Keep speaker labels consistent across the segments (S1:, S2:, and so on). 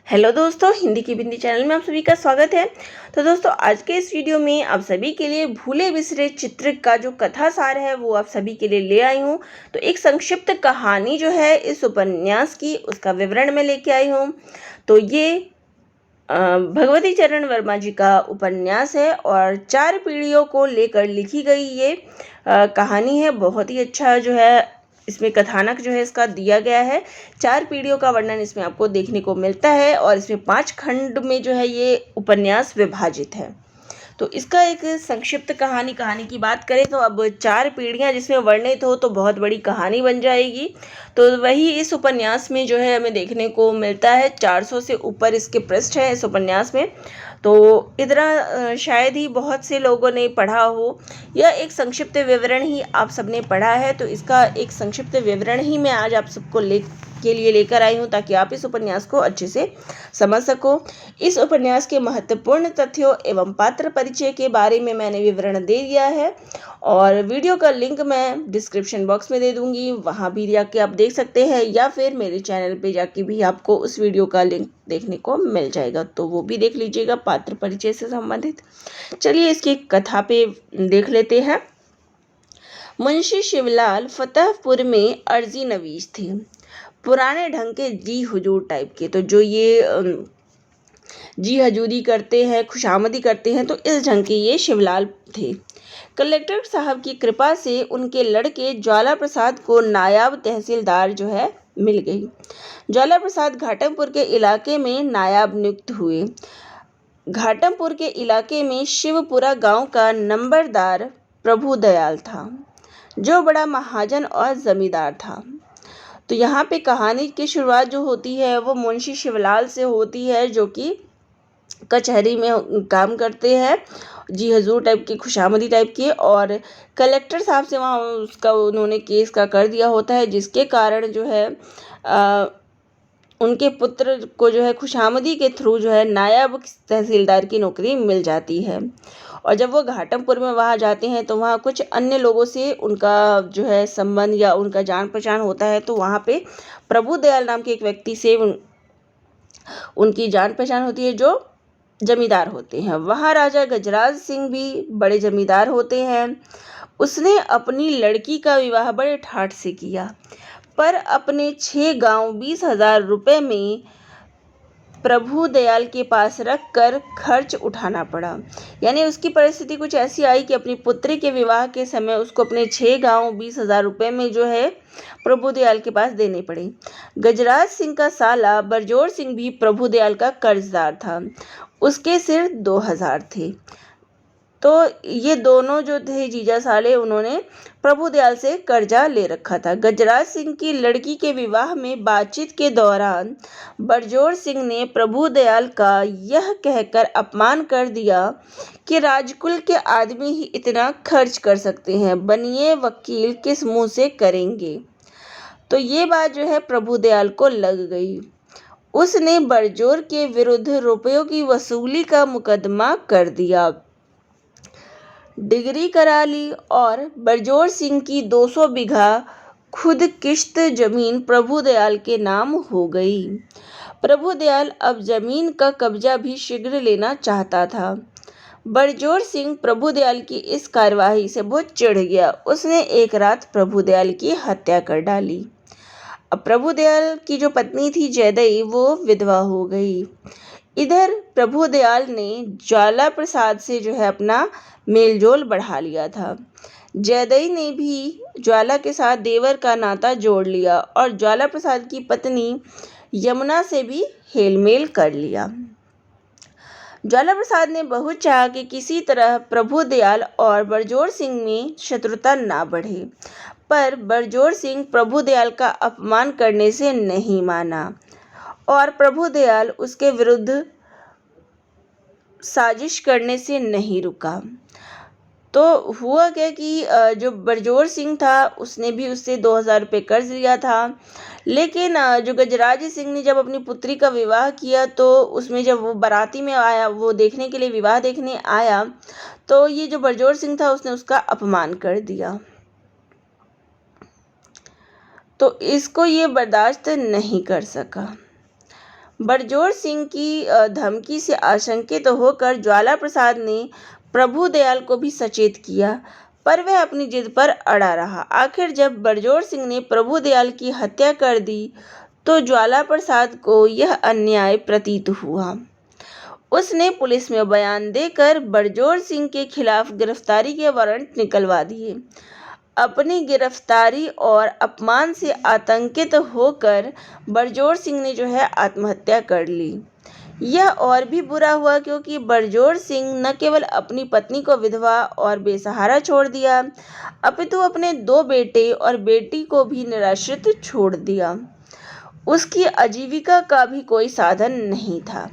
S1: Hello दोस्तों, हिंदी की बिंदी channel में आप सभी का स्वागत है। तो दोस्तों, आज के इस वीडियो में आप सभी के लिए भूले बिसरे चित्र का जो कथा सार है वो आप सभी के लिए ले आई हूँ। तो एक संक्षिप्त कहानी जो है इस उपन्यास की, उसका विवरण मैं लेके आई हूँ। तो ये भगवती चरण वर्मा जी का उपन्यास है और 4 पीढ़ियों को लेकर लिखी गई ये कहानी है। बहुत ही अच्छा जो है इसमें कथानक जो है इसका दिया गया है। 4 पीढ़ियों का वर्णन इसमें आपको देखने को मिलता है और इसमें 5 खंड में जो है ये उपन्यास विभाजित है। तो इसका एक संक्षिप्त कहानी की बात करें तो अब 4 पीढ़ियां जिसमें वर्णित हो तो बहुत बड़ी कहानी बन जाएगी। तो वही इस उपन्यास में जो है हमें देखने को मिलता है। 400 से ऊपर इसके पृष्ठ हैं इस उपन्यास में। तो इतना शायद ही बहुत से लोगों ने पढ़ा हो। यह एक संक्षिप्त विवरण ही आप सबने पढ़ा है, तो इसका एक संक्षिप्त विवरण ही मैं आज आप सबको लेकर आई हूँ ताकि आप इस उपन्यास को अच्छे से समझ सको। इस उपन्यास के महत्वपूर्ण तथ्यों एवं पात्र परिचय के बारे में मैंने विवरण दे दिया है और वीडियो का लिंक मैं डिस्क्रिप्शन बॉक्स में दे दूंगी, वहाँ भी जाके आप देख सकते हैं या फिर मेरे चैनल पे जाके भी आपको उस वीडियो का लिंक देखने को मिल जाएगा, तो वो भी देख लीजिएगा पात्र परिचय से संबंधित। चलिए इसकी कथा पे देख लेते हैं। मुंशी शिवलाल फतेहपुर में अर्जी नवीस थे, पुराने ढंग के जी हुजूर टाइप के। तो जो ये जी हजूरी करते हैं, खुशामदी करते हैं, तो इस ढंग के ये शिवलाल थे। कलेक्टर साहब की कृपा से उनके लड़के ज्वाला प्रसाद को नायाब तहसीलदार जो है मिल गई। ज्वाला प्रसाद घाटमपुर के इलाके में नायाब नियुक्त हुए। घाटमपुर के इलाके में शिवपुरा गांव का नंबरदार प्रभु दयाल था, जो बड़ा महाजन और जमींदार था। तो यहाँ पे कहानी की शुरुआत जो होती है वो मुंशी शिवलाल से होती है, जो कि कचहरी में काम करते हैं, जी हजूर टाइप की, खुशामदी टाइप की, और कलेक्टर साहब से वहाँ उसका उन्होंने केस का कर दिया होता है, जिसके कारण जो है उनके पुत्र को जो है खुशामदी के थ्रू जो है नायब तहसीलदार की नौकरी मिल जाती है। और जब वो घाटमपुर में वहाँ जाते हैं तो वहाँ कुछ अन्य लोगों से उनका जो है संबंध या उनका जान पहचान होता है। तो वहाँ पे प्रभु दयाल नाम के एक व्यक्ति से उनकी जान पहचान होती है, जो जमींदार होते हैं। वहाँ राजा गजराज सिंह भी बड़े जमींदार होते हैं। उसने अपनी लड़की का विवाह बड़े ठाठ से किया, पर अपने 6 गांव 20,000 रुपये में प्रभु दयाल के पास रख कर खर्च उठाना पड़ा। यानी उसकी परिस्थिति कुछ ऐसी आई कि अपनी पुत्री के विवाह के समय उसको अपने 6 गांव 20,000 रुपये में जो है प्रभु दयाल के पास देने पड़े। गजराज सिंह का साला बरजोर सिंह भी प्रभु दयाल का कर्जदार था। उसके सिर 2,000 थे। तो ये दोनों जो थे जीजा साले, उन्होंने प्रभु दयाल से कर्जा ले रखा था। गजराज सिंह की लड़की के विवाह में बातचीत के दौरान बरजोर सिंह ने प्रभु दयाल का यह कहकर अपमान कर दिया कि राजकुल के आदमी ही इतना खर्च कर सकते हैं, बनिए वकील किस मुंह से करेंगे। तो ये बात जो है प्रभु दयाल को लग गई। उसने बरजोर के विरुद्ध रुपयों की वसूली का मुकदमा कर दिया, डिग्री करा ली और बरजोर सिंह की 200 बीघा खुद किश्त जमीन प्रभु दयाल के नाम हो गई। प्रभु दयाल अब जमीन का कब्जा भी शीघ्र लेना चाहता था। बरजोर सिंह प्रभु दयाल की इस कार्यवाही से बहुत चिढ़ गया। उसने एक रात प्रभु दयाल की हत्या कर डाली। अब प्रभु दयाल की जो पत्नी थी जयदई, वो विधवा हो गई। इधर प्रभु दयाल ने ज्वाला प्रसाद से जो है अपना मेलजोल बढ़ा लिया था। जयदई ने भी ज्वाला के साथ देवर का नाता जोड़ लिया और ज्वाला प्रसाद की पत्नी यमुना से भी हेलमेल कर लिया। ज्वाला प्रसाद ने बहुत चाहा कि किसी तरह प्रभु दयाल और बरजोर सिंह में शत्रुता ना बढ़े, पर बरजोर सिंह प्रभु दयाल का अपमान करने से नहीं माना और प्रभु दयाल उसके विरुद्ध साजिश करने से नहीं रुका। तो हुआ क्या कि जो बरजोर सिंह था उसने भी उससे 2,000 रुपये कर्ज लिया था, लेकिन जो गजराज सिंह ने जब अपनी पुत्री का विवाह किया तो उसमें जब वो बाराती में आया, वो देखने के लिए विवाह देखने आया, तो ये जो बरजोर सिंह था उसने उसका अपमान कर दिया। तो इसको ये बर्दाश्त नहीं कर सका। बरजोर सिंह की धमकी से आशंकित होकर ज्वाला प्रसाद ने प्रभुदयाल को भी सचेत किया, पर वह अपनी जिद पर अड़ा रहा। आखिर जब बरजोर सिंह ने प्रभुदयाल की हत्या कर दी तो ज्वाला प्रसाद को यह अन्याय प्रतीत हुआ। उसने पुलिस में बयान देकर बरजोर सिंह के खिलाफ गिरफ्तारी के वारंट निकलवा दिए। अपनी गिरफ्तारी और अपमान से आतंकित होकर बरजोर सिंह ने आत्महत्या कर ली। यह और भी बुरा हुआ क्योंकि बरजोर सिंह न केवल अपनी पत्नी को विधवा और बेसहारा छोड़ दिया, अपितु अपने 2 बेटे और बेटी को भी निराश्रित छोड़ दिया। उसकी आजीविका का भी कोई साधन नहीं था।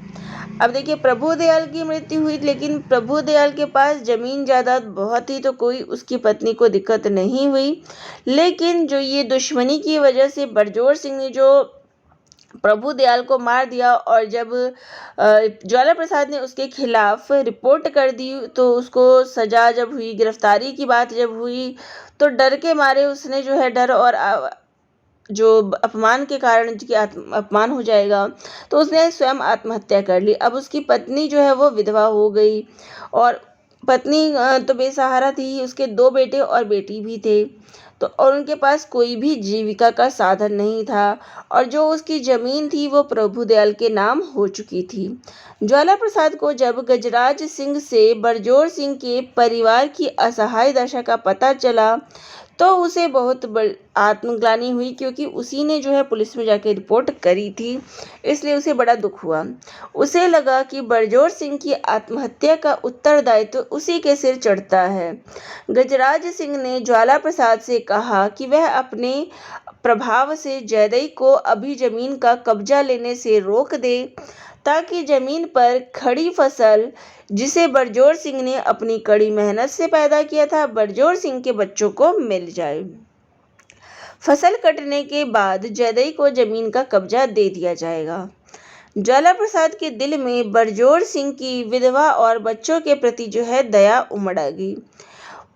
S1: अब देखिए, प्रभुदयाल की मृत्यु हुई, लेकिन प्रभुदयाल के पास जमीन जायदाद बहुत ही, तो कोई उसकी पत्नी को दिक्कत नहीं हुई। लेकिन जो ये दुश्मनी की वजह से बरजोर सिंह ने जो प्रभुदयाल को मार दिया और जब ज्वाला प्रसाद ने उसके खिलाफ रिपोर्ट कर दी तो उसको सजा जब हुई, गिरफ्तारी की बात जब हुई, तो डर के मारे उसने डर और जो अपमान के कारण कि अपमान हो जाएगा, तो उसने स्वयं आत्महत्या कर ली। अब उसकी पत्नी वो विधवा हो गई और पत्नी तो बेसहारा थी, उसके 2 बेटे और बेटी भी थे, तो और उनके पास कोई भी जीविका का साधन नहीं था और जो उसकी ज़मीन थी वो प्रभुदयाल के नाम हो चुकी थी। ज्वाला प्रसाद को जब गजराज सिंह से बरजोर सिंह के परिवार की असहाय दशा का पता चला तो उसे बहुत आत्मग्लानि हुई, क्योंकि उसी ने पुलिस में जाके रिपोर्ट करी थी, इसलिए उसे बड़ा दुख हुआ। उसे लगा कि बरजोर सिंह की आत्महत्या का उत्तरदायित्व उसी के सिर चढ़ता है। गजराज सिंह ने ज्वाला प्रसाद से कहा कि वह अपने प्रभाव से जैदई को अभी जमीन का कब्जा लेने से रोक दे, ताकि जमीन पर खड़ी फसल जिसे बरजोर सिंह ने अपनी कड़ी मेहनत से पैदा किया था, बरजोर सिंह के बच्चों को मिल जाए। फसल कटने के बाद जैदई को जमीन का कब्जा दे दिया जाएगा। ज्वाला प्रसाद के दिल में बरजोर सिंह की विधवा और बच्चों के प्रति दया उमड़ गई।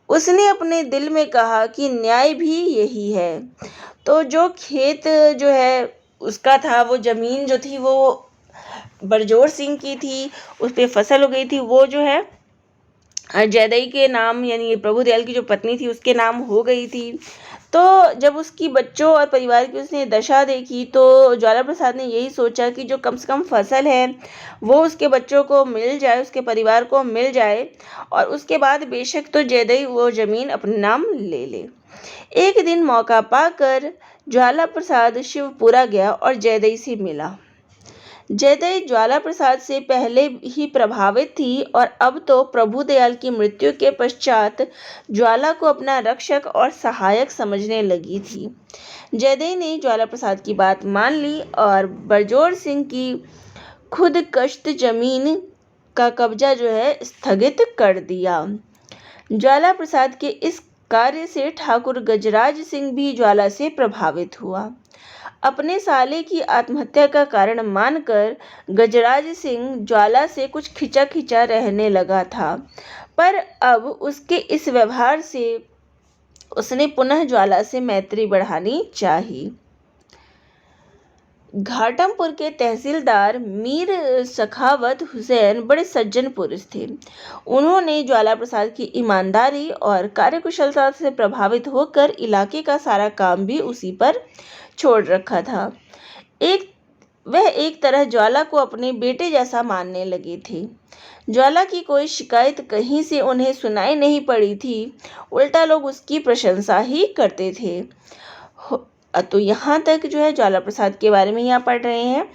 S1: उसने अपने दिल में कहा कि न्याय भी यही है। तो जो खेत उसका था, वो ज़मीन जो थी वो बरजोर सिंह की थी, उस पे फसल हो गई थी, वो जैदई के नाम यानी प्रभुदयाल की जो पत्नी थी उसके नाम हो गई थी। तो जब उसकी बच्चों और परिवार की उसने दशा देखी तो ज्वाला प्रसाद ने यही सोचा कि जो कम से कम फसल है वो उसके बच्चों को मिल जाए, उसके परिवार को मिल जाए, और उसके बाद बेशक तो जैदई वो ज़मीन अपने नाम ले ले। एक दिन मौका पाकर ज्वाला प्रसाद शिवपुरा गया और जैदई से मिला। जैदई ज्वाला प्रसाद से पहले ही प्रभावित थी और अब तो प्रभुदयाल की मृत्यु के पश्चात ज्वाला को अपना रक्षक और सहायक समझने लगी थी। जैदई ने ज्वाला प्रसाद की बात मान ली और बरजोर सिंह की खुद कश्त जमीन का कब्जा स्थगित कर दिया। ज्वाला प्रसाद के इस कार्य से ठाकुर गजराज सिंह भी ज्वाला से प्रभावित हुआ। अपने साले की आत्महत्या का कारण मानकर गजराज सिंह ज्वाला से कुछ खिंचा रहने लगा था, पर अब उसके इस व्यवहार से उसने पुनः ज्वाला से मैत्री बढ़ानी चाहिए। घाटमपुर के तहसीलदार मीर सखावत हुसैन बड़े सज्जन पुरुष थे। उन्होंने ज्वाला प्रसाद की ईमानदारी और कार्यकुशलता से प्रभावित होकर इलाके का सारा काम भी उसी पर छोड़ रखा था। वह एक तरह ज्वाला को अपने बेटे जैसा मानने लगे थे। ज्वाला की कोई शिकायत कहीं से उन्हें सुनाई नहीं पड़ी थी, उल्टा लोग उसकी प्रशंसा ही करते थे। तो यहाँ तक ज्वाला प्रसाद के बारे में यहाँ पढ़ रहे हैं।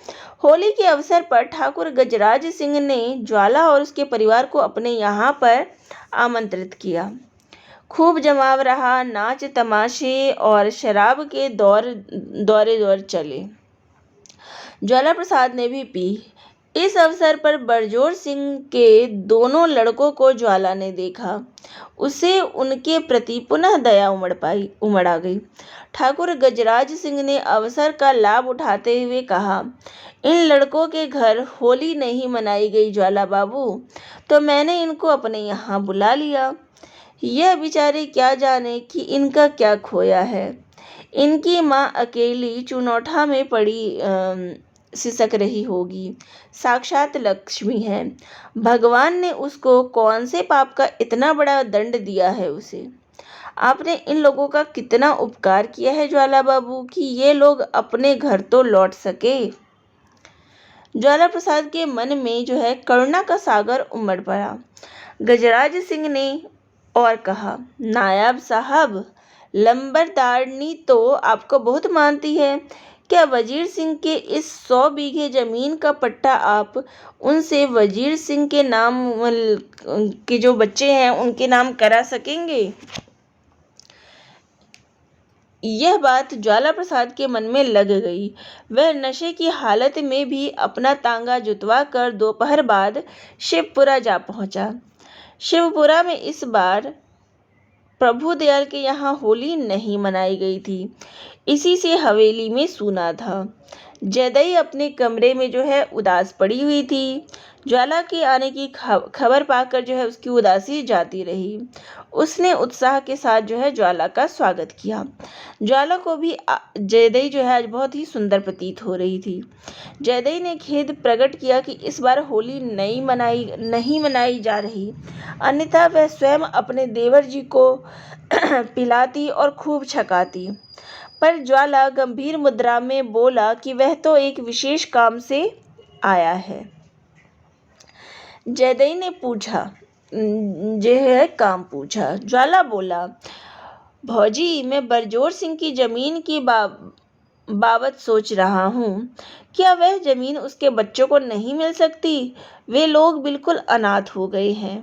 S1: होली के अवसर पर ठाकुर गजराज सिंह ने ज्वाला और उसके परिवार को अपने यहाँ पर आमंत्रित किया। खूब जमाव रहा, नाच तमाशे और शराब के दौर चले। ज्वाला प्रसाद ने भी पी। इस अवसर पर बरजोर सिंह के दोनों लड़कों को ज्वाला ने देखा। उसे उनके प्रति पुनः दया उमड़ आ गई। ठाकुर गजराज सिंह ने अवसर का लाभ उठाते हुए कहा, इन लड़कों के घर होली नहीं मनाई गई ज्वाला बाबू, तो मैंने इनको अपने यहाँ बुला लिया। यह बेचारे क्या जाने कि इनका क्या खोया है। इनकी माँ अकेली चुनौठा में पड़ी सिसक रही होगी। साक्षात लक्ष्मी है। भगवान ने उसको कौन से पाप का इतना बड़ा दंड दिया है उसे। आपने इन लोगों का कितना उपकार किया है ज्वाला बाबू कि ये लोग अपने घर तो लौट सके। ज्वाला प्रसाद के मन में जो है करुणा का सागर उमड़ पड़ा। गजराज सिंह ने और कहा, नायब साहब, लंबरदारनी तो आपको बहुत मानती है। क्या वजीर सिंह के इस 100 बीघे जमीन का पट्टा आप उनसे वजीर सिंह के नाम के जो बच्चे हैं उनके नाम करा सकेंगे? यह बात ज्वाला प्रसाद के मन में लग गई। वह नशे की हालत में भी अपना तांगा जुतवा कर दोपहर बाद शिवपुरा जा पहुंचा। शिवपुरा में इस बार प्रभु दयाल के यहाँ होली नहीं मनाई गई थी। इसी से हवेली में सूना था। जयदई अपने कमरे में जो है उदास पड़ी हुई थी। ज्वाला के आने की खबर पाकर जो है उसकी उदासी जाती रही। उसने उत्साह के साथ जो है ज्वाला का स्वागत किया। ज्वाला को भी जयदई जो है आज बहुत ही सुंदर प्रतीत हो रही थी। जयदई ने खेद प्रकट किया कि इस बार होली नहीं मनाई जा रही, अन्यथा वह स्वयं अपने देवर जी को पिलाती और खूब छकाती। पर ज्वाला गंभीर मुद्रा में बोला कि वह तो एक विशेष काम से आया है। जयदई ने पूछा, जो है काम पूछा। ज्वाला बोला, भौजी, मैं बरजोर सिंह की जमीन की बाबत सोच रहा हूँ। क्या वह जमीन उसके बच्चों को नहीं मिल सकती? वे लोग बिल्कुल अनाथ हो गए हैं।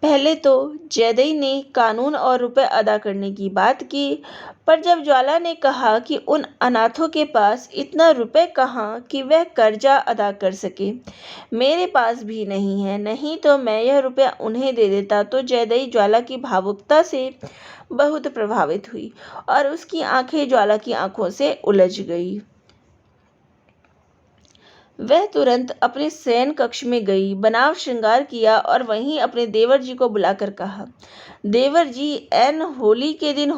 S1: पहले तो जयदई ने कानून और रुपए अदा करने की बात की, पर जब ज्वाला ने कहा कि उन अनाथों के पास इतना रुपए कहाँ कि वह कर्जा अदा कर सके, मेरे पास भी नहीं है, नहीं तो मैं यह रुपया उन्हें दे देता, तो जयदई ज्वाला की भावुकता से बहुत प्रभावित हुई और उसकी आंखें ज्वाला की आंखों से उलझ गई। वह तुरंत अपने शयन कक्ष में गई, बनाव श्रृंगार किया और वहीं अपने देवर जी को बुलाकर कहा, देवर जी, ऐन होली के दिन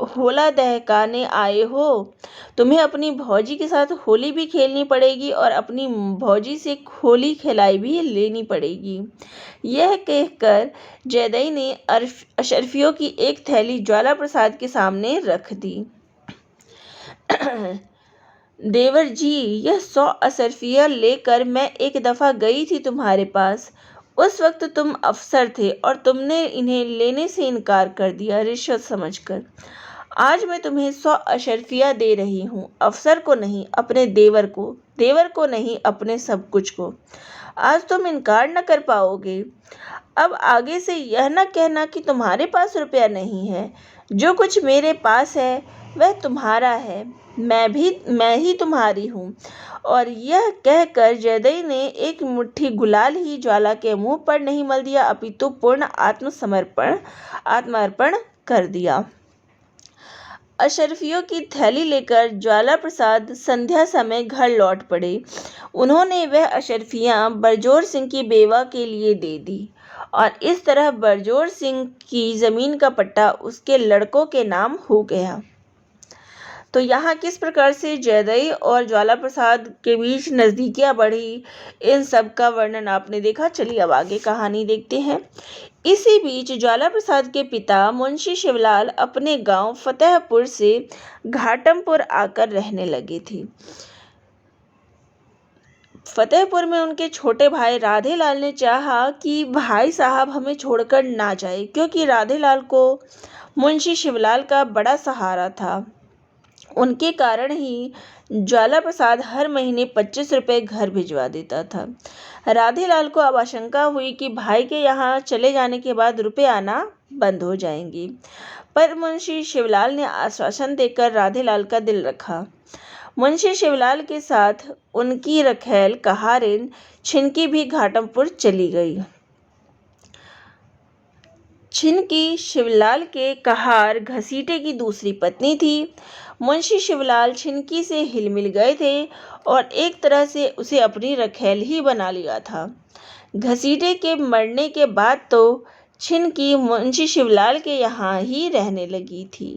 S1: होला दहकाने आए हो। तुम्हें अपनी भौजी के साथ होली भी खेलनी पड़ेगी और अपनी भौजी से होली खिलाई भी लेनी पड़ेगी। यह कहकर जयदई ने अशर्फियों की एक थैली ज्वाला प्रसाद के सामने रख दी। देवर जी, यह 100 अशर्फियाँ लेकर मैं एक दफ़ा गई थी तुम्हारे पास। उस वक्त तुम अफसर थे और तुमने इन्हें लेने से इनकार कर दिया रिश्वत समझकर। आज मैं तुम्हें 100 अशर्फियाँ दे रही हूँ, अफसर को नहीं, अपने देवर को नहीं, अपने सब कुछ को। आज तुम इनकार न कर पाओगे। अब आगे से यह न कहना कि तुम्हारे पास रुपया नहीं है। जो कुछ मेरे पास है वह तुम्हारा है, मैं ही तुम्हारी हूँ। और यह कहकर जयदई ने एक मुट्ठी गुलाल ही ज्वाला के मुंह पर नहीं मल दिया, अपितु पूर्ण आत्मार्पण कर दिया। अशर्फियों की थैली लेकर ज्वाला प्रसाद संध्या समय घर लौट पड़े। उन्होंने वह अशर्फियाँ बरजोर सिंह की बेवा के लिए दे दी और इस तरह बरजोर सिंह की जमीन का पट्टा उसके लड़कों के नाम हो गया। तो यहाँ किस प्रकार से जयदई और ज्वाला प्रसाद के बीच नज़दीकियाँ बढ़ी, इन सब का वर्णन आपने देखा। चलिए अब आगे कहानी देखते हैं। इसी बीच ज्वाला प्रसाद के पिता मुंशी शिवलाल अपने गांव फतेहपुर से घाटमपुर आकर रहने लगे थे। फतेहपुर में उनके छोटे भाई राधेलाल ने चाहा कि भाई साहब हमें छोड़कर ना जाए, क्योंकि राधेलाल को मुंशी शिवलाल का बड़ा सहारा था। उनके कारण ही ज्वाला प्रसाद हर महीने 25 रुपये घर भिजवा देता था। राधेलाल को अब आशंका हुई कि भाई के यहाँ चले जाने के बाद रुपये आना बंद हो जाएंगे, पर मुंशी शिवलाल ने आश्वासन देकर राधेलाल का दिल रखा। मुंशी शिवलाल के साथ उनकी रखैल कहारिन छिनकी भी घाटमपुर चली गई। छिनकी शिवलाल के कहार घसीटे की दूसरी पत्नी थी। मुंशी शिवलाल छिनकी से हिलमिल गए थे और एक तरह से उसे अपनी रखैल ही बना लिया था। घसीटे के मरने के बाद तो छिनकी मुंशी शिवलाल के यहाँ ही रहने लगी थी।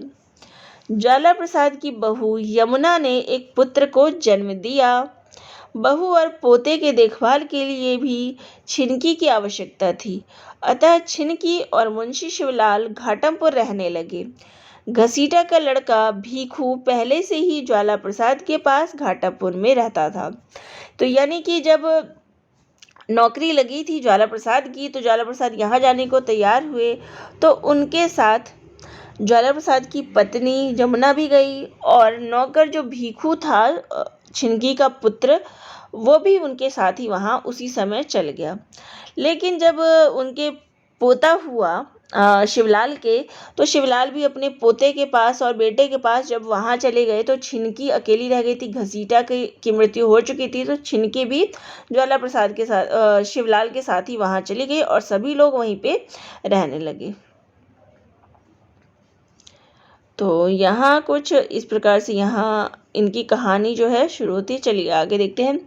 S1: ज्वाला प्रसाद की बहू यमुना ने एक पुत्र को जन्म दिया। बहू और पोते के देखभाल के लिए भी छिनकी की आवश्यकता थी, अतः छिनकी और मुंशी शिवलाल घाटमपुर रहने लगे। घसीटा का लड़का भीखू पहले से ही ज्वाला प्रसाद के पास घाटमपुर में रहता था। तो यानी कि जब नौकरी लगी थी ज्वाला प्रसाद की, तो ज्वाला प्रसाद यहाँ जाने को तैयार हुए, तो उनके साथ ज्वाला प्रसाद की पत्नी जमुना भी गई और नौकर जो भीखू था, छिनकी का पुत्र, वो भी उनके साथ ही वहाँ उसी समय चल गया। लेकिन जब उनके पोता हुआ शिवलाल के, तो शिवलाल भी अपने पोते के पास और बेटे के पास जब वहाँ चले गए, तो छिनकी अकेली रह गई थी। घसीटा की मृत्यु हो चुकी थी, तो छिनकी भी ज्वाला प्रसाद के साथ शिवलाल के साथ ही वहाँ चली गई और सभी लोग वहीं पे रहने लगे। तो यहाँ कुछ इस प्रकार से यहाँ इनकी कहानी जो है शुरू होती है। चलिए आगे देखते हैं।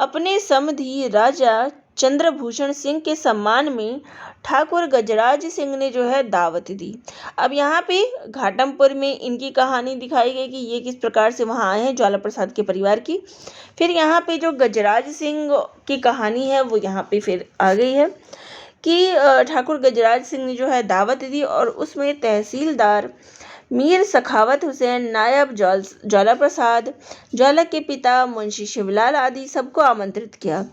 S1: अपने समधी राजा चंद्रभूषण सिंह के सम्मान में ठाकुर गजराज सिंह ने जो है दावत दी। अब यहाँ पे घाटमपुर में इनकी कहानी दिखाई गई कि ये किस प्रकार से वहाँ आए हैं, ज्वाला प्रसाद के परिवार की। फिर यहाँ पे जो गजराज सिंह की कहानी है वो यहाँ पे फिर आ गई है कि ठाकुर गजराज सिंह ने जो है दावत दी और उसमें तहसीलदार मीर सखावत हुसैन, नायब ज्वाला प्रसाद, ज्वाला के पिता मुंशी शिवलाल आदि सबको आमंत्रित किया।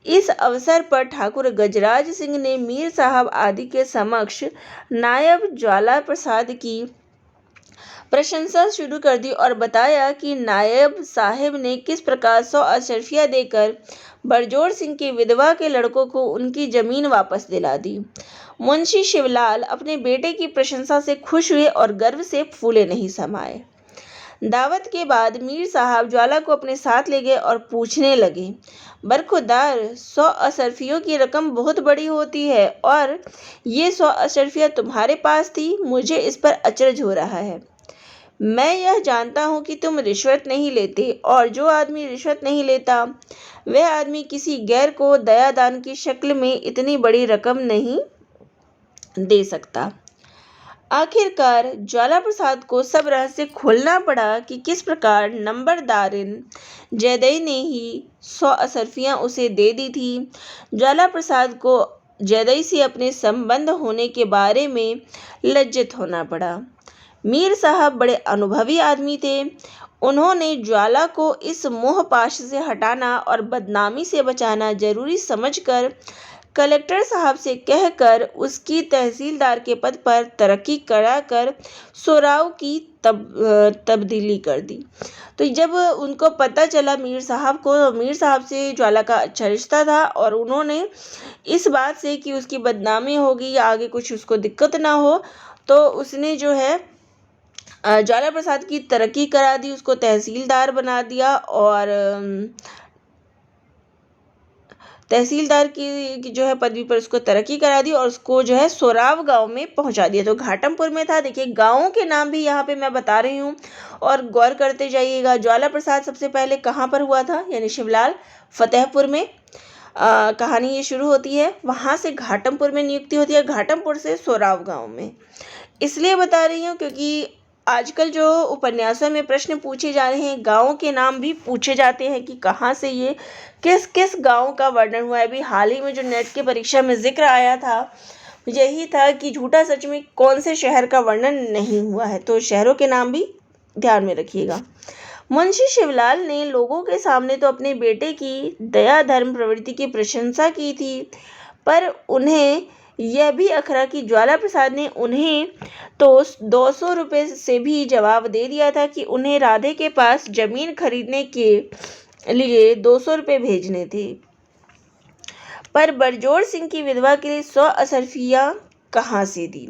S1: इस अवसर पर ठाकुर गजराज सिंह ने मीर साहब आदि के समक्ष नायब ज्वाला प्रसाद की प्रशंसा शुरू कर दी और बताया कि नायब साहब ने किस प्रकार 100 अशर्फिया देकर बरजोर सिंह की विधवा के लड़कों को उनकी जमीन वापस दिला दी। मुंशी शिवलाल अपने बेटे की प्रशंसा से खुश हुए और गर्व से फूले नहीं समाये। दावत के बाद मीर साहब ज्वाला को अपने साथ ले गए और पूछने लगे, बरखुरदार, 100 अशर्फियों की रकम बहुत बड़ी होती है और ये 100 अशर्फिया तुम्हारे पास थी। मुझे इस पर अचरज हो रहा है। मैं यह जानता हूँ कि तुम रिश्वत नहीं लेते और जो आदमी रिश्वत नहीं लेता वह आदमी किसी गैर को दया दान की शक्ल में इतनी बड़ी रकम नहीं दे सकता। आखिरकार ज्वाला प्रसाद को सब रहस्य खोलना पड़ा कि किस प्रकार नंबरदारिन जैदई ने ही 100 अशर्फियाँ उसे दे दी थी। ज्वाला प्रसाद को जैदई से अपने संबंध होने के बारे में लज्जित होना पड़ा। मीर साहब बड़े अनुभवी आदमी थे। उन्होंने ज्वाला को इस मोहपाश से हटाना और बदनामी से बचाना जरूरी समझकर कलेक्टर साहब से कहकर उसकी तहसीलदार के पद पर तरक्की कराकर सोराव की तब्दीली कर दी। तो जब उनको पता चला मीर साहब को, मीर साहब से ज्वाला का अच्छा रिश्ता था और उन्होंने इस बात से कि उसकी बदनामी होगी या आगे कुछ उसको दिक्कत ना हो, तो उसने जो है ज्वाला प्रसाद की तरक्की करा दी, उसको तहसीलदार बना दिया और तहसीलदार की जो है पदवी पर उसको तरक्की करा दी और उसको जो है सोराव गांव में पहुंचा दिया। तो घाटमपुर में था। देखिए गांवों के नाम भी यहाँ पे मैं बता रही हूँ और गौर करते जाइएगा। ज्वाला प्रसाद सबसे पहले कहाँ पर हुआ था, यानी शिवलाल फतेहपुर में कहानी ये शुरू होती है। वहाँ से घाटमपुर में नियुक्ति होती है, घाटमपुर से सोराव गाँव में। इसलिए बता रही हूँ क्योंकि आजकल जो उपन्यासों में प्रश्न पूछे जा रहे हैं, गाँवों के नाम भी पूछे जाते हैं कि कहाँ से ये किस किस गांव का वर्णन हुआ है। अभी हाल ही में जो नेट की परीक्षा में जिक्र आया था यही था कि झूठा सच में कौन से शहर का वर्णन नहीं हुआ है। तो शहरों के नाम भी ध्यान में रखिएगा। मुंशी शिवलाल ने लोगों के सामने तो अपने बेटे की दया धर्म प्रवृत्ति की प्रशंसा की थी, पर उन्हें यह भी अखरा कि ज्वाला प्रसाद ने उन्हें तो 200 रुपये से भी जवाब दे दिया था कि उन्हें राधे के पास जमीन खरीदने के लिए 200 रुपये भेजने थे, पर बरजोर सिंह की विधवा के लिए 100 अशर्फियाँ कहाँ से दी।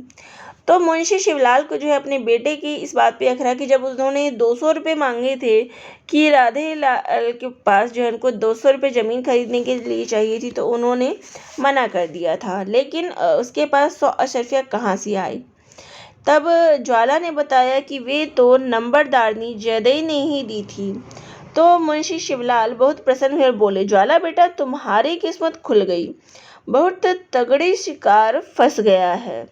S1: तो मुंशी शिवलाल को जो है अपने बेटे की इस बात पे अखरा कि जब उन्होंने 200 रुपये मांगे थे कि राधे लाल के पास जो है उनको 200 रुपये ज़मीन खरीदने के लिए चाहिए थी, तो उन्होंने मना कर दिया था। लेकिन उसके पास 100 अशर्फियाँ कहाँ से आई। तब ज्वाला ने बताया कि वे तो नंबरदारनी जैदई ने ही दी थी। तो मुंशी शिवलाल बहुत प्रसन्न हुए और बोले, ज्वाला बेटा तुम्हारी किस्मत खुल गई, बहुत तगड़ी शिकार फंस गया है।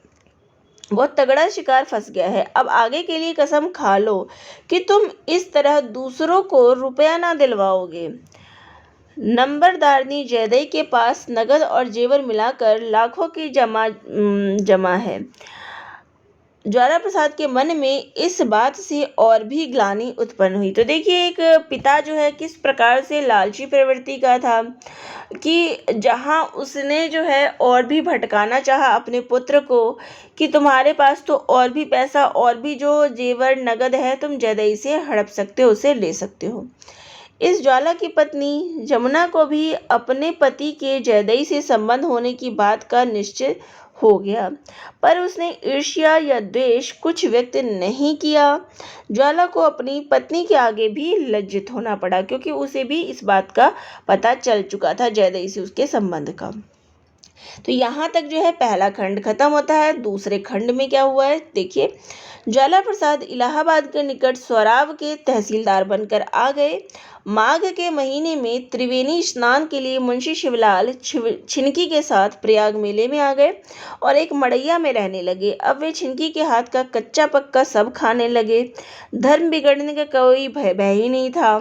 S1: बहुत तगड़ा शिकार फंस गया है। अब आगे के लिए कसम खा लो कि तुम इस तरह दूसरों को रुपया ना दिलवाओगे। नंबरदारनी जयदई के पास नगद और जेवर मिलाकर लाखों की जमा है। ज्वाला प्रसाद के मन में इस बात से और भी ग्लानि उत्पन्न हुई। तो देखिए, एक पिता जो है किस प्रकार से लालची प्रवृत्ति का था कि जहाँ उसने जो है और भी भटकाना चाहा अपने पुत्र को कि तुम्हारे पास तो और भी पैसा और भी जो जेवर नगद है तुम जयदई से हड़प सकते हो, उसे ले सकते हो। इस ज्वाला की पत्नी जमुना को भी अपने पति के जयदई से संबंध होने की बात का निश्चय हो गया, पर उसने ईर्ष्या या द्वेष कुछ व्यक्त नहीं किया। ज्वाला को अपनी पत्नी के आगे भी लज्जित होना पड़ा, क्योंकि उसे भी इस बात का पता चल चुका था जयदई से उसके संबंध का। तो यहाँ तक जो है पहला खंड खत्म होता है। दूसरे खंड में क्या हुआ है देखिए। ज्वाला प्रसाद इलाहाबाद के निकट सोराव के तहसीलदार बनकर आ गए। माघ के महीने में त्रिवेणी स्नान के लिए मुंशी शिवलाल छिनकी के साथ प्रयाग मेले में आ गए और एक मड़ैया में रहने लगे। अब वे छिनकी के हाथ का कच्चा पक्का सब खाने लगे। धर्म बिगड़ने का कोई भय ही नहीं था।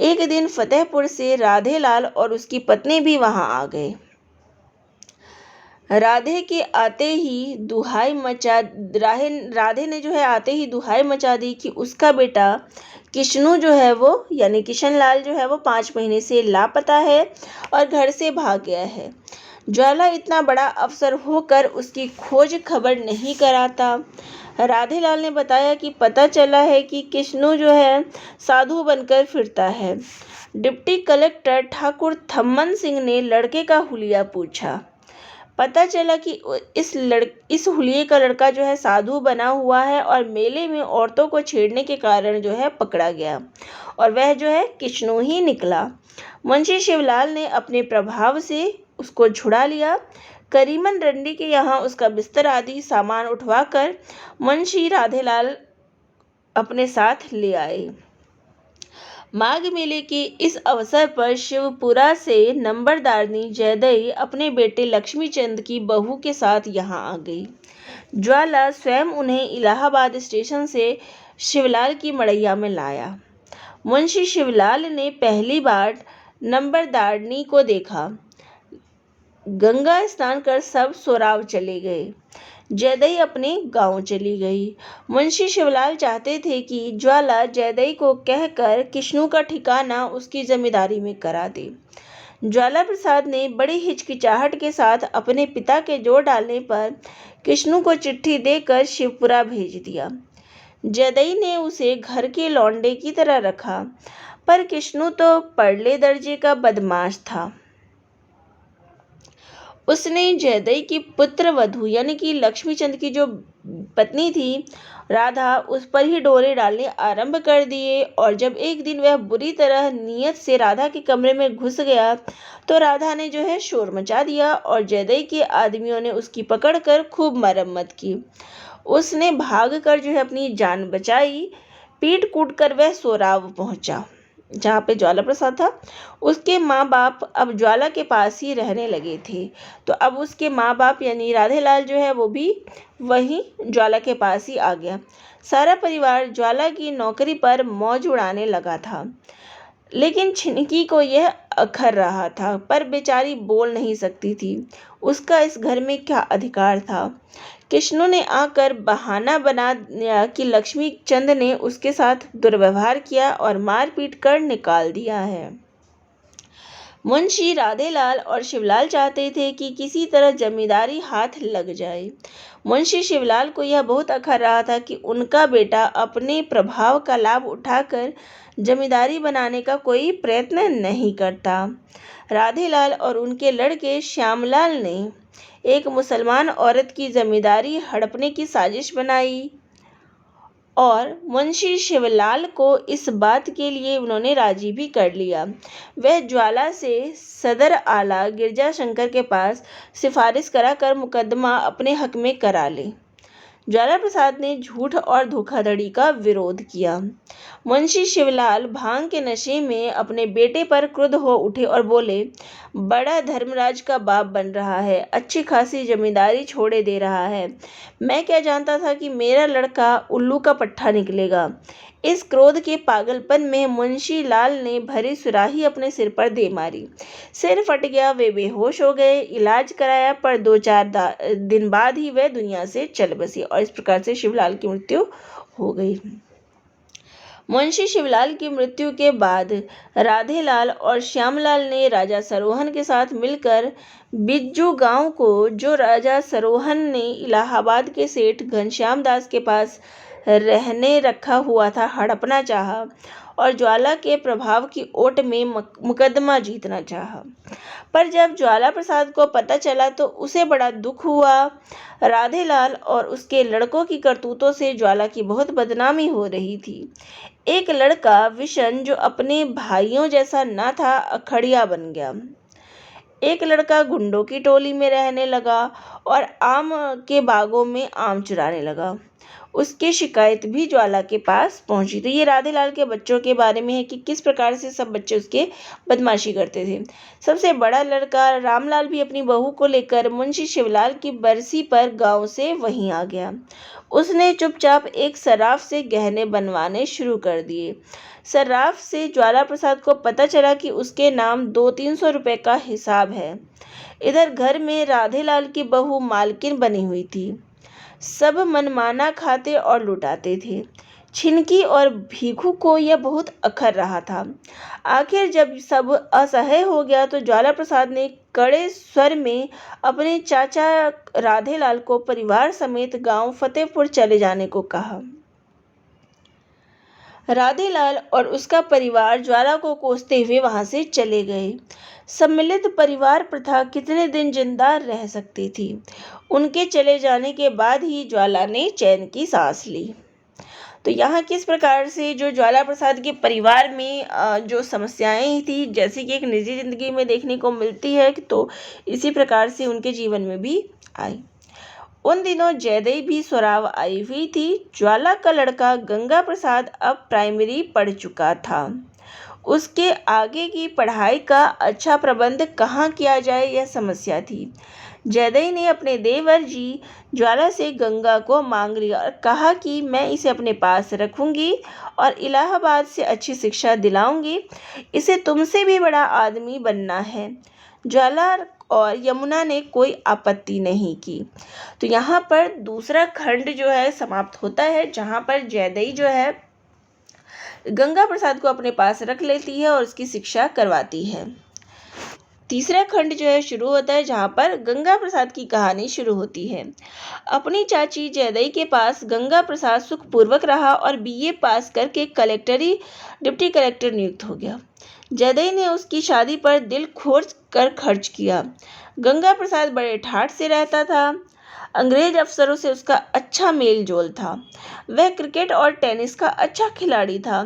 S1: एक दिन फतेहपुर से राधे लाल और उसकी पत्नी भी वहां आ गए। राधे ने जो है आते ही दुहाई मचा दी कि उसका बेटा किशनु जो है वो यानी किशनलाल जो है वो 5 महीने से लापता है और घर से भाग गया है। ज्वाला इतना बड़ा अफसर होकर उसकी खोज खबर नहीं कराता। राधेलाल ने बताया कि पता चला है कि किशनु जो है साधु बनकर फिरता है। डिप्टी कलेक्टर ठाकुर थम्मन सिंह ने लड़के का हुलिया पूछा। पता चला कि इस हुलिये का लड़का जो है साधु बना हुआ है और मेले में औरतों को छेड़ने के कारण जो है पकड़ा गया और वह जो है किशनु ही निकला। मुंशी शिवलाल ने अपने प्रभाव से उसको छुड़ा लिया। करीमन रंडी के यहाँ उसका बिस्तर आदि सामान उठवाकर मुंशी राधेलाल अपने साथ ले आए। माघ मेले के इस अवसर पर शिवपुरा से नंबरदारनी जयदई अपने बेटे लक्ष्मीचंद की बहू के साथ यहाँ आ गई। ज्वाला स्वयं उन्हें इलाहाबाद स्टेशन से शिवलाल की मड़ैया में लाया। मुंशी शिवलाल ने पहली बार नंबरदारनी को देखा। गंगा स्नान कर सब सोराव चले गए। जयदई अपने गांव चली गई। मुंशी शिवलाल चाहते थे कि ज्वाला जयदई को कहकर किशनु का ठिकाना उसकी जमींदारी में करा दे। ज्वाला प्रसाद ने बड़ी हिचकिचाहट के साथ अपने पिता के जोर डालने पर किशनु को चिट्ठी देकर शिवपुरा भेज दिया। जयदई ने उसे घर के लौंडे की तरह रखा, पर किशनु तो परले दर्जे का बदमाश था। उसने जयदई की पुत्र वधू यानी कि लक्ष्मीचंद की जो पत्नी थी राधा, उस पर ही डोरे डालने आरंभ कर दिए। और जब एक दिन वह बुरी तरह नियत से राधा के कमरे में घुस गया तो राधा ने जो है शोर मचा दिया और जयदई के आदमियों ने उसकी पकड़ कर खूब मरम्मत की। उसने भाग कर जो है अपनी जान बचाई। पीट कूट कर वह सोराव पहुंचा जहाँ पे ज्वाला प्रसाद था। उसके माँ बाप अब ज्वाला के पास ही रहने लगे थे। तो अब उसके माँ बाप यानी राधेलाल जो है वो भी वहीं ज्वाला के पास ही आ गया। सारा परिवार ज्वाला की नौकरी पर मौज उड़ाने लगा था, लेकिन छिनकी को यह अखर रहा था, पर बेचारी बोल नहीं सकती थी। उसका इस घर में क्या अधिकार था। किशनु ने आकर बहाना बना दिया कि लक्ष्मी चंद ने उसके साथ दुर्व्यवहार किया और मारपीट कर निकाल दिया है। मुंशी राधेलाल और शिवलाल चाहते थे कि किसी तरह जमींदारी हाथ लग जाए। मुंशी शिवलाल को यह बहुत अखर रहा था कि उनका बेटा अपने प्रभाव का लाभ उठाकर जमींदारी बनाने का कोई प्रयत्न नहीं करता। राधेलाल और उनके लड़के श्यामलाल ने एक मुसलमान औरत की जमींदारी हड़पने की साजिश बनाई और मुंशी शिवलाल को इस बात के लिए उन्होंने राजी भी कर लिया। वह ज्वाला से सदर आला गिरजा शंकर के पास सिफारिश कराकर मुकदमा अपने हक में करा ले। ज्वाला प्रसाद ने झूठ और धोखाधड़ी का विरोध किया। मुंशी शिवलाल भांग के नशे में अपने बेटे पर क्रुद्ध हो उठे और बोले, बड़ा धर्मराज का बाप बन रहा है, अच्छी खासी जमींदारी छोड़े दे रहा है। मैं क्या जानता था कि मेरा लड़का उल्लू का पट्ठा निकलेगा। इस क्रोध के पागलपन में मुंशी लाल ने भरी सुराही अपने सिर पर दे मारी। सिर फट गया, वे बेहोश हो गए। इलाज कराया, पर 2-4 दिन बाद ही वह दुनिया से चल बसी और इस प्रकार से शिवलाल की मृत्यु हो गई। मुंशी शिवलाल की मृत्यु के बाद राधेलाल और श्यामलाल ने राजा सरोहन के साथ मिलकर बिज्जू गांव को, जो राजा सरोहन ने इलाहाबाद के सेठ घनश्याम दास के पास रहने रखा हुआ था, हड़पना चाहा और ज्वाला के प्रभाव की ओट में मुकदमा जीतना चाहा। पर जब ज्वाला प्रसाद को पता चला तो उसे बड़ा दुख हुआ। राधेलाल और उसके लड़कों की करतूतों से ज्वाला की बहुत बदनामी हो रही थी। एक लड़का विशन, जो अपने भाइयों जैसा न था, अखड़िया बन गया। एक लड़का गुंडों की टोली में रहने लगा और आम के बागों में आम चुराने लगा। उसकी शिकायत भी ज्वाला के पास पहुंची। तो ये राधेलाल के बच्चों के बारे में है कि किस प्रकार से सब बच्चे उसके बदमाशी करते थे। सबसे बड़ा लड़का रामलाल भी अपनी बहू को लेकर मुंशी शिवलाल की बरसी पर गांव से वहीं आ गया। उसने चुपचाप एक सर्राफ से गहने बनवाने शुरू कर दिए। सर्राफ से ज्वाला प्रसाद को पता चला कि उसके नाम 200-300 रुपए का हिसाब है। इधर घर में राधेलाल की बहू मालकिन बनी हुई थी। सब मनमाना खाते और लुटाते थे। छिनकी और भीखू को यह बहुत अखर रहा था। आखिर जब सब असह्य हो गया तो ज्वाला प्रसाद ने कड़े स्वर में अपने चाचा राधेलाल को परिवार समेत गांव फतेहपुर चले जाने को कहा। राधेलाल और उसका परिवार ज्वाला को कोसते हुए वहां से चले गए। सम्मिलित परिवार प्रथा कितने दिन जिंदा रह सकती थी। उनके चले जाने के बाद ही ज्वाला ने चैन की सांस ली। तो यहाँ किस प्रकार से जो ज्वाला प्रसाद के परिवार में जो समस्याएं थी, जैसे कि एक निजी जिंदगी में देखने को मिलती है, तो इसी प्रकार से उनके जीवन में भी आई। उन दिनों जयदेव भी सराव आई हुई थी। ज्वाला का लड़का गंगा प्रसाद अब प्राइमरी पढ़ चुका था। उसके आगे की पढ़ाई का अच्छा प्रबंध कहाँ किया जाए, यह समस्या थी। जयदेव ने अपने देवर जी ज्वाला से गंगा को मांग लिया और कहा कि मैं इसे अपने पास रखूंगी और इलाहाबाद से अच्छी शिक्षा दिलाऊंगी। इसे तुमसे भी बड़ा आदमी बनना है। ज्वाला और यमुना ने कोई आपत्ति नहीं की। तो यहाँ पर दूसरा खंड जो है समाप्त होता है, जहाँ पर जयदेव जो है गंगा प्रसाद को अपने पास रख लेती है और उसकी शिक्षा करवाती है। तीसरा खंड जो है शुरू होता है, जहाँ पर गंगा प्रसाद की कहानी शुरू होती है। अपनी चाची जयदेव के पास गंगा प्रसाद सुखपूर्वक रहा और बीए पास करके डिप्टी कलेक्टर नियुक्त हो गया। जयदेव ने उसकी शादी पर दिल खोज कर खर्च किया। गंगा प्रसाद बड़े ठाठ से रहता था। अंग्रेज अफसरों से उसका अच्छा मेल जोल था। वह क्रिकेट और टेनिस का अच्छा खिलाड़ी था।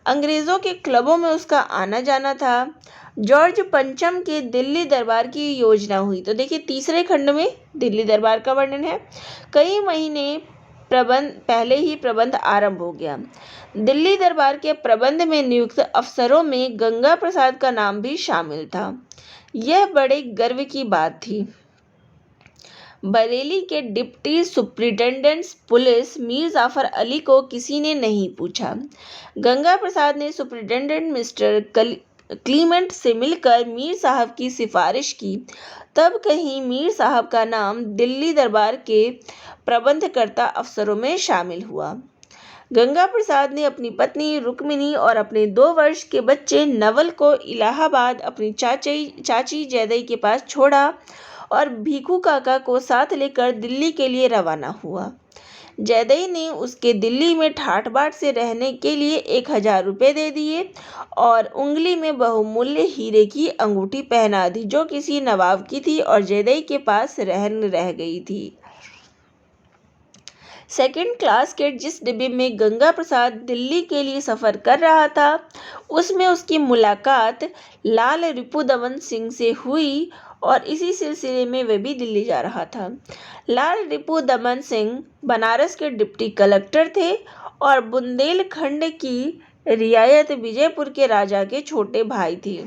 S1: अंग्रेज़ों के क्लबों में उसका आना जाना था। जॉर्ज पंचम के दिल्ली दरबार की योजना हुई। तो देखिए, तीसरे खंड में दिल्ली दरबार का वर्णन है। कई महीने पहले ही प्रबंध आरंभ हो गया। दिल्ली दरबार के प्रबंध में नियुक्त अफसरों में गंगा प्रसाद का नाम भी शामिल था। यह बड़े गर्व की बात थी। बरेली के deputy superintendent police Mir Jafar Ali को किसी ने नहीं पूछा। गंगा प्रसाद ने सुप्रिंटेंडेंट मिस्टर क्लीमेंट से मिलकर मीर साहब की सिफारिश की। तब कहीं मीर साहब का नाम दिल्ली दरबार के प्रबंधकर्ता अफसरों में शामिल हुआ। गंगा प्रसाद ने अपनी पत्नी रुक्मिणी और अपने 2 वर्ष के बच्चे नवल को इलाहाबाद अपनी चाची जयदेव के पास छोड़ा और भीखू काका को साथ लेकर दिल्ली के लिए रवाना हुआ। जयदेव ने उसके दिल्ली में ठाठ बाट से रहने के लिए 1000 रुपये दे दिए और उंगली में बहुमूल्य हीरे की अंगूठी पहना दी, जो किसी नवाब की थी और जयदेव के पास रह गई थी। सेकंड क्लास के जिस डिब्बे में गंगा प्रसाद दिल्ली के लिए सफ़र कर रहा था, उसमें उसकी मुलाकात लाल रिपुदमन सिंह से हुई और इसी सिलसिले में वह भी दिल्ली जा रहा था। लाल रिपू दमन सिंह बनारस के डिप्टी कलेक्टर थे और बुंदेलखंड की रियायत विजयपुर के राजा के छोटे भाई थे।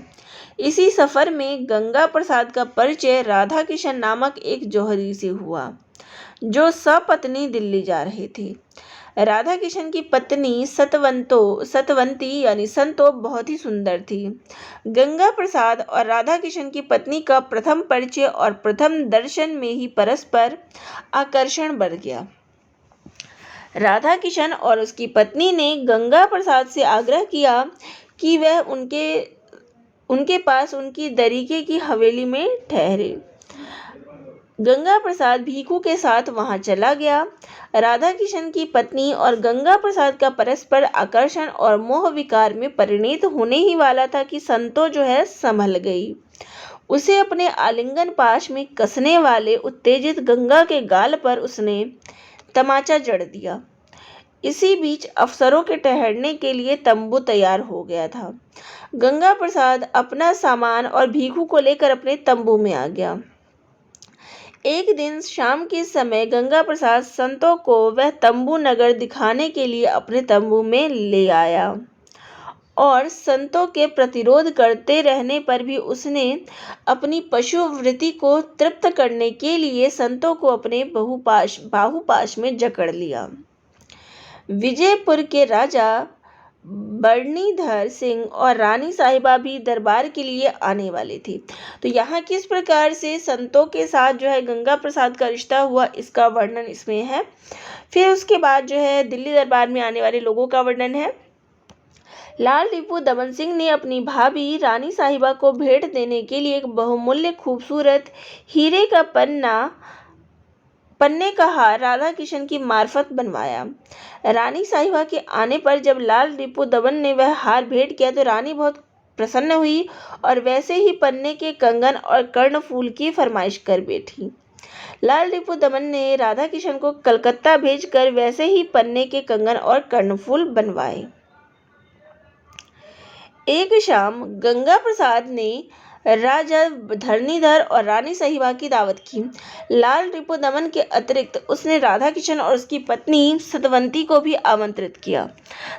S1: इसी सफर में गंगा प्रसाद का परिचय राधा किशन नामक एक जौहरी से हुआ जो सपत्नी दिल्ली जा रहे थे। राधा किशन की पत्नी सतवंती यानी संतोष बहुत ही सुंदर थी। गंगा प्रसाद और राधा किशन की पत्नी का प्रथम परिचय और प्रथम दर्शन में ही परस्पर आकर्षण बढ़ गया। राधा किशन और उसकी पत्नी ने गंगा प्रसाद से आग्रह किया कि वह उनके पास उनकी दरिके की हवेली में ठहरे। गंगा प्रसाद भीखू के साथ वहां चला गया। राधा किशन की पत्नी और गंगा प्रसाद का परस्पर आकर्षण और मोह विकार में परिणत होने ही वाला था कि संतो जो है संभल गई। उसे अपने आलिंगन पाश में कसने वाले उत्तेजित गंगा के गाल पर उसने तमाचा जड़ दिया। इसी बीच अफसरों के ठहरने के लिए तंबू तैयार हो गया था। गंगा प्रसाद अपना सामान और भीखू को लेकर अपने तंबू में आ गया। एक दिन शाम के समय गंगा प्रसाद संतों को वह तंबू नगर दिखाने के लिए अपने तंबू में ले आया और संतों के प्रतिरोध करते रहने पर भी उसने अपनी पशु वृत्ति को तृप्त करने के लिए संतों को अपने बाहुपाश में जकड़ लिया। विजयपुर के राजा बरनीधर सिंह और रानी साहिबा भी दरबार के लिए आने वाले थे। तो यहाँ किस प्रकार से संतों के साथ जो है गंगा प्रसाद का रिश्ता हुआ इसका वर्णन इसमें है। फिर उसके बाद जो है दिल्ली दरबार में आने वाले लोगों का वर्णन है। लाल रिपू दमन सिंह ने अपनी भाभी रानी साहिबा को भेंट देने के लिए एक बहुमूल्य खूबसूरत हीरे का पन्ने का हार राधा किशन की मार्फत बनवाया। रानी साहिबा के आने पर जब लाल रिपू दमन ने वह हार भेंट किया तो रानी बहुत प्रसन्न हुई और वैसे ही पन्ने के कंगन और कर्णफूल की फरमाइश कर बैठी। लाल रिपू दमन ने राधा किशन को कलकत्ता भेजकर वैसे ही पन्ने के कंगन और कर्णफूल बनवाए। एक शाम गंगा प्रसाद ने राजा धरणीधर और रानी साहिबा की दावत की। लाल रिपू दमन के अतिरिक्त उसने राधा किशन और उसकी पत्नी सतवंती को भी आमंत्रित किया।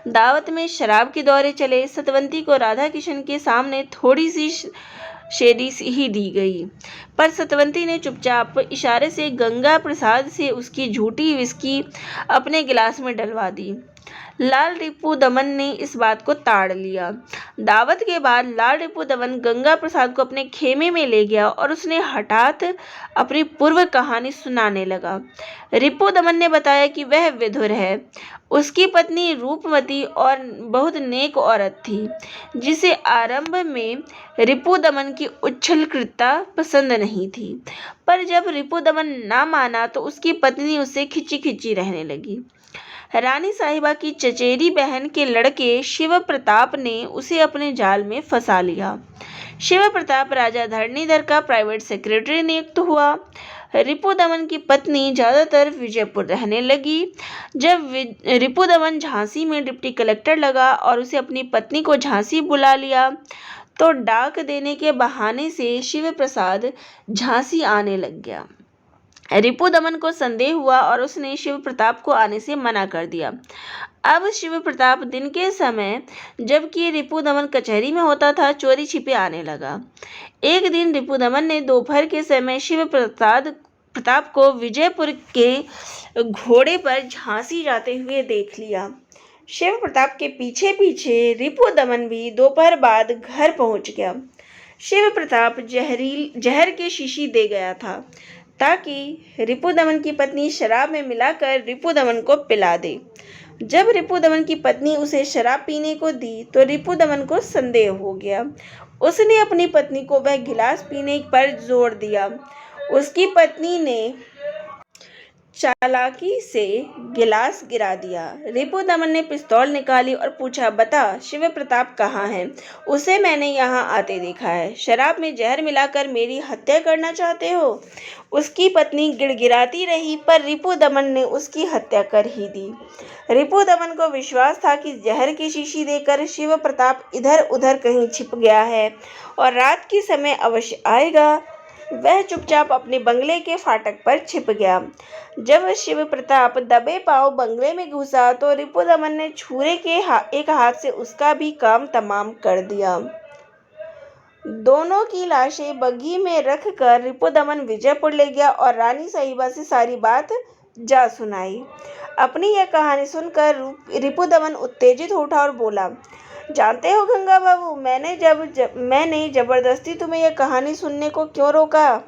S1: दावत में शराब के दौरे चले। सतवंती को राधा किशन के सामने थोड़ी सी शेरी ही दी गई, पर सतवंती ने चुपचाप इशारे से गंगा प्रसाद से उसकी झूठी विस्की अपने गिलास में डलवा दी। लाल रिपू दमन ने इस बात को ताड़ लिया। दावत के बाद लाल रिपू दमन गंगा प्रसाद को अपने खेमे में ले गया और उसने हठात अपनी पूर्व कहानी सुनाने लगा। रिपू दमन ने बताया कि वह विधुर है। उसकी पत्नी रूपमती और बहुत नेक औरत थी, जिसे आरंभ में रिपू दमन की उच्छृंखलता पसंद नहीं थी, पर जब रिपू दमन ना माना तो उसकी पत्नी उससे खिंची रहने लगी। रानी साहिबा की चचेरी बहन के लड़के शिव प्रताप ने उसे अपने जाल में फंसा लिया। शिव प्रताप राजा धरणीधर का प्राइवेट सेक्रेटरी नियुक्त हुआ। रिपू दमन की पत्नी ज़्यादातर विजयपुर रहने लगी। जब रिपू दमन झांसी में डिप्टी कलेक्टर लगा और उसे अपनी पत्नी को झांसी बुला लिया तो डाक देने के बहाने से शिव प्रसाद झांसी आने लग गया। रिपू दमन को संदेह हुआ और उसने शिव प्रताप को आने से मना कर दिया। अब शिव प्रताप दिन के समय जबकि रिपू दमन कचहरी में होता था चोरी छिपे आने लगा। एक दिन रिपू दमन ने दोपहर के समय शिव प्रताप को विजयपुर के घोड़े पर झांसी जाते हुए देख लिया। शिव प्रताप के पीछे पीछे रिपू दमन भी दोपहर बाद घर पहुंच गया। शिव प्रताप जहर की शीशी दे गया था ताकि रिपू दमन की पत्नी शराब में मिलाकर रिपू दमन को पिला दे। जब रिपू दमन की पत्नी उसे शराब पीने को दी तो रिपू दमन को संदेह हो गया। उसने अपनी पत्नी को वह गिलास पीने पर जोर दिया। उसकी पत्नी ने चालाकी से गिलास गिरा दिया। रिपू दमन ने पिस्तौल निकाली और पूछा, बता शिव प्रताप कहाँ है? उसे मैंने यहाँ आते देखा है। शराब में जहर मिलाकर मेरी हत्या करना चाहते हो? उसकी पत्नी गिड़गिड़ाती रही, पर रिपू दमन ने उसकी हत्या कर ही दी। रिपू दमन को विश्वास था कि जहर की शीशी देकर शिव प्रताप इधर उधर कहीं छिप गया है और रात के समय अवश्य आएगा। वह चुपचाप अपने बंगले के फाटक पर छिप गया। जब शिव प्रताप दबे पांव बंगले में घुसा तो रिपुदमन ने छुरे के एक हाथ से उसका भी काम तमाम कर दिया। दोनों की लाशें बग्घी में रखकर रिपुदमन विजयपुर ले गया और रानी साहिबा से सारी बात जा सुनाई। अपनी यह कहानी सुनकर रिपुदमन उत्तेजित हो उठा और बोला, जानते हो गंगा बाबू, मैंने जबरदस्ती तुम्हें यह कहानी सुनने को क्यों रोका?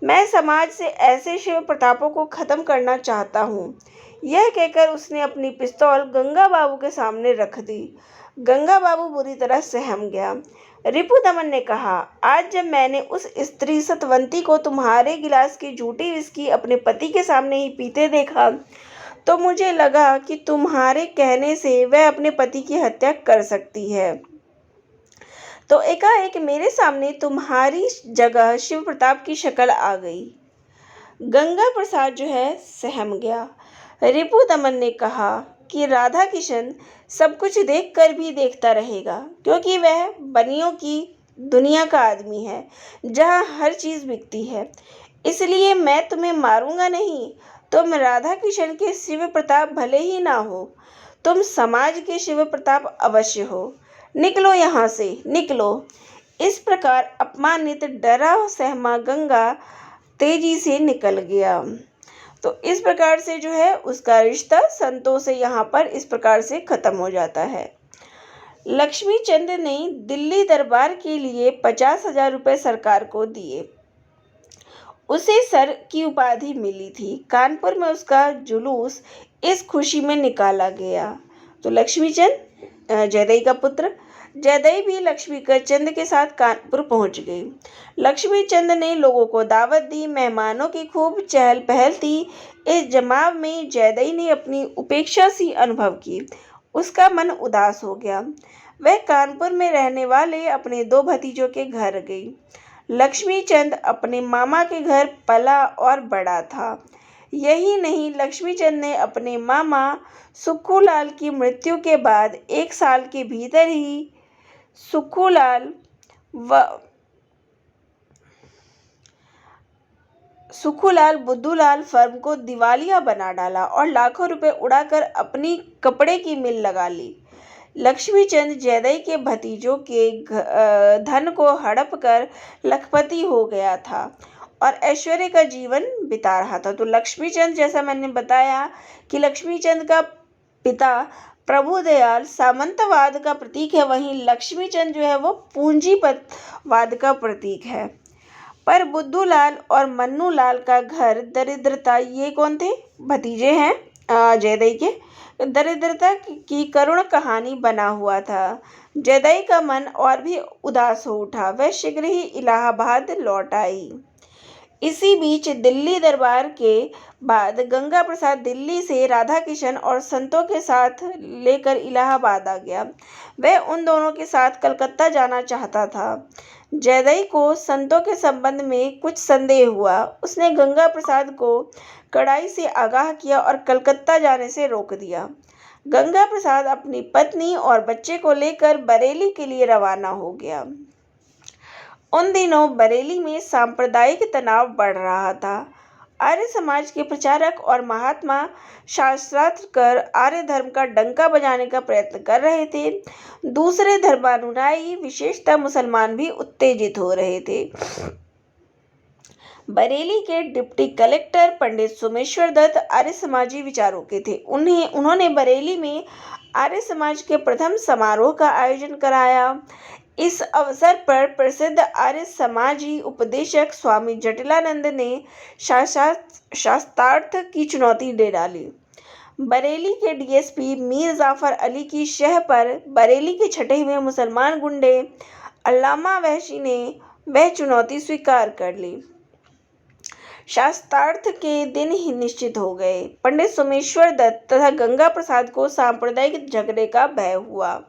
S1: मैं समाज से ऐसे शिव प्रतापों को खत्म करना चाहता हूँ। यह कहकर उसने अपनी पिस्तौल गंगा बाबू के सामने रख दी। गंगा बाबू बुरी तरह सहम गया। रिपुदमन ने कहा, आज जब मैंने उस स्त्री सतवंती को तुम्हारे गिलास की झूठी विस्की अपने पति के सामने ही पीते देखा तो मुझे लगा कि तुम्हारे कहने से वह अपने पति की हत्या कर सकती है। तो एकाएक मेरे सामने तुम्हारी जगह शिव प्रताप की शक्ल आ गई। गंगा प्रसाद जो है सहम गया। रिपुदमन ने कहा कि राधा किशन सब कुछ देखकर भी देखता रहेगा, क्योंकि वह बनियों की दुनिया का आदमी है जहाँ हर चीज़ बिकती है। इसलिए मैं तुम्हें मारूंगा नहीं। तुम राधा किशन के शिव प्रताप भले ही ना हो, तुम समाज के शिव प्रताप अवश्य हो। निकलो यहाँ से, निकलो। इस प्रकार अपमानित डरा सहमा गंगा तेजी से निकल गया। तो इस प्रकार से जो है उसका रिश्ता संतों से यहाँ पर इस प्रकार से खत्म हो जाता है। लक्ष्मीचंद ने दिल्ली दरबार के लिए 50,000 रुपये सरकार को दिए। उसे सर की उपाधि मिली थी। कानपुर में उसका जुलूस इस खुशी में निकाला गया। तो लक्ष्मीचंद जयदेई का पुत्र, जयदेई भी लक्ष्मीचंद के साथ कानपुर पहुंच गई। लक्ष्मीचंद ने लोगों को दावत दी, मेहमानों की खूब चहल पहल थी। इस जमाव में जयदेई ने अपनी उपेक्षा सी अनुभव की। उसका मन उदास हो गया। वह कानपुर में रहने वाले अपने 2 भतीजों के घर गई। लक्ष्मीचंद अपने मामा के घर पला और बड़ा था। यही नहीं, लक्ष्मीचंद ने अपने मामा सुक्खूलाल की मृत्यु के बाद 1 साल के भीतर ही सुक्खूलाल बुद्धूलाल फर्म को दिवालिया बना डाला और लाखों रुपए उड़ाकर अपनी कपड़े की मिल लगा ली। लक्ष्मीचंद जयदेई के भतीजों के धन को हड़प कर लखपति हो गया था और ऐश्वर्य का जीवन बिता रहा था। तो लक्ष्मीचंद, जैसा मैंने बताया कि लक्ष्मीचंद का पिता प्रभुदयाल सामंतवाद का प्रतीक है, वहीं लक्ष्मीचंद जो है वो पूंजीपतवाद का प्रतीक है। पर बुद्धूलाल और मन्नूलाल का घर दरिद्रता, ये कौन थे? भतीजे हैं जयदेई के। दरिद्रता की करुण कहानी बना हुआ था। जयदेई का मन और भी उदास हो उठा। वह शीघ्र ही इलाहाबाद लौट आई। इसी बीच दिल्ली दरबार के बाद गंगा प्रसाद दिल्ली से राधा किशन और संतों के साथ लेकर इलाहाबाद आ गया। वह उन दोनों के साथ कलकत्ता जाना चाहता था। जयदेई को संतों के संबंध में कुछ संदेह हुआ। उसने गंगा प्रसाद को कड़ाई से आगाह किया और कलकत्ता जाने से रोक दिया। गंगा प्रसाद अपनी पत्नी और बच्चे को लेकर बरेली के लिए रवाना हो गया। उन दिनों बरेली में सांप्रदायिक तनाव बढ़ रहा था। आर्य समाज के प्रचारक और महात्मा शास्त्रार्थकर आर्य धर्म का डंका बजाने का प्रयत्न कर रहे थे। दूसरे धर्मानुयायी, विशेषतः मुसलमान भी उत्तेजित हो रहे थे। बरेली के डिप्टी कलेक्टर पंडित सोमेश्वर दत्त आर्य समाजी विचारों के थे। उन्होंने बरेली में आर्य समाज के प्रथम समारोह का आयोजन कराया। इस अवसर पर प्रसिद्ध आर्य समाजी उपदेशक स्वामी जटिलानंद ने शास्त्रार्थ की चुनौती दे डाली। बरेली के डीएसपी मीर जाफर अली की शह पर बरेली के छठे हुए मुसलमान गुंडे अल्लामा वहशी ने वह चुनौती स्वीकार कर ली। शास्त्रार्थ के दिन ही निश्चित हो गए। पंडित सोमेश्वर दत्त तथा गंगा प्रसाद को सांप्रदायिक झगड़े का भय हुआ।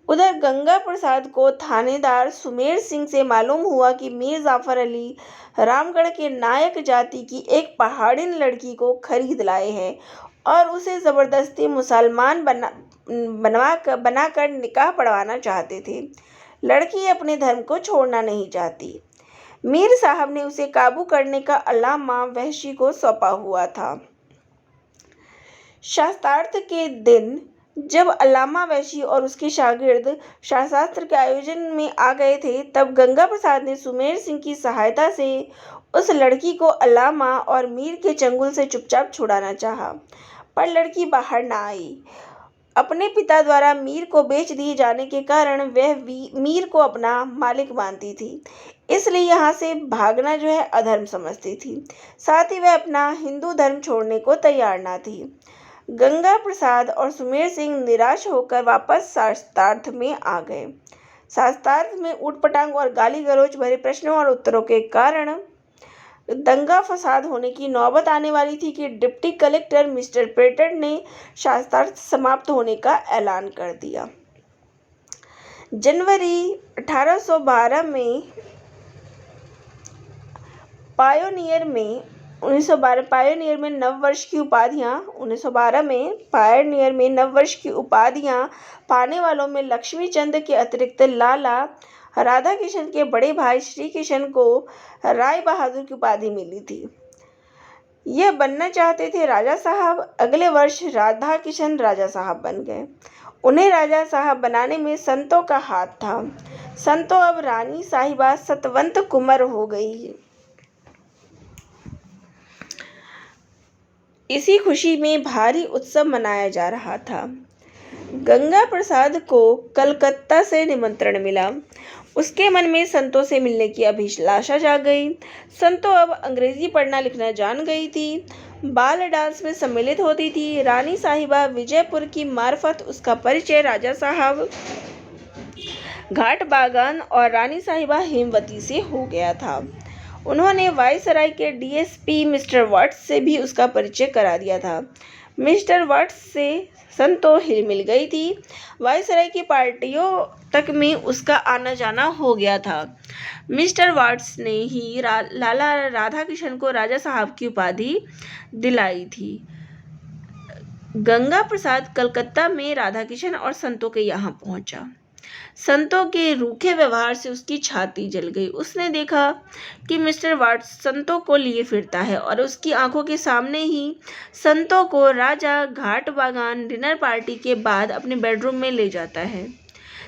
S1: उधर गंगा प्रसाद को थानेदार सुमेर सिंह से मालूम हुआ कि मीर जाफर अली रामगढ़ के नायक जाति की एक पहाड़िन लड़की को खरीद लाए हैं और उसे ज़बरदस्ती मुसलमान बनाकर निकाह पढ़वाना चाहते थे। लड़की अपने धर्म को छोड़ना नहीं चाहती। मीर साहब ने उसे काबू करने का अल्लामा वहशी को सौंपा हुआ था। शास्त्रार्थ के दिन जब अल्लामा वैशी और उसके शागिर्द शास्त्र के आयोजन में आ गए थे, तब गंगा प्रसाद ने सुमेर सिंह की सहायता से उस लड़की को अल्लामा और मीर के चंगुल से चुपचाप छुड़ाना चाहा, पर लड़की बाहर न आई। अपने पिता द्वारा मीर को बेच दिए जाने के कारण वह मीर को अपना मालिक मानती थी, इसलिए यहाँ से भागना जो है अधर्म समझती थी। साथ ही वह अपना हिंदू धर्म छोड़ने को तैयार न थी। गंगा प्रसाद और सुमेर सिंह निराश होकर वापस शास्त्रार्थ में आ गए। शास्त्रार्थ में ऊटपटांग और गाली गलौज भरे प्रश्नों और उत्तरों के कारण दंगा फसाद होने की नौबत आने वाली थी कि डिप्टी कलेक्टर मिस्टर पेटर ने शास्त्रार्थ समाप्त होने का ऐलान कर दिया। जनवरी 1812 में पायोनियर में 1912 में नववर्ष की उपाधियां 1912 में पायोनियर में नववर्ष की उपाधियां पाने वालों में लक्ष्मी चंद के अतिरिक्त लाला राधा किशन के बड़े भाई श्री किशन को राय बहादुर की उपाधि मिली थी। यह बनना चाहते थे राजा साहब। अगले वर्ष राधा किशन राजा साहब बन गए। उन्हें राजा साहब बनाने में संतों का हाथ था। संतों अब रानी साहिबा सतवंत कुंवर हो गई। इसी खुशी में भारी उत्सव मनाया जा रहा था। गंगा प्रसाद को कलकत्ता से निमंत्रण मिला। उसके मन में संतों से मिलने की अभिलाषा जाग गई। संतों अब अंग्रेजी पढ़ना लिखना जान गई थी। बाल डांस में सम्मिलित होती थी। रानी साहिबा विजयपुर की मार्फत उसका परिचय राजा साहब घाट बागान और रानी साहिबा हेमवती से हो गया था। उन्होंने वायसराय के डीएसपी मिस्टर वाट्स से भी उसका परिचय करा दिया था। मिस्टर वाट्स से संतों हिल मिल गई थी। वायसराय की पार्टियों तक में उसका आना जाना हो गया था। मिस्टर वाट्स ने ही लाला राधा किशन को राजा साहब की उपाधि दिलाई थी। गंगा प्रसाद कलकत्ता में राधा किशन और संतों के यहाँ पहुंचा। संतों के रूखे व्यवहार से उसकी छाती जल गई। उसने देखा कि मिस्टर वाट्स संतों को लिए फिरता है और उसकी आंखों के सामने ही संतों को राजा घाट बागान डिनर पार्टी के बाद अपने बेडरूम में ले जाता है।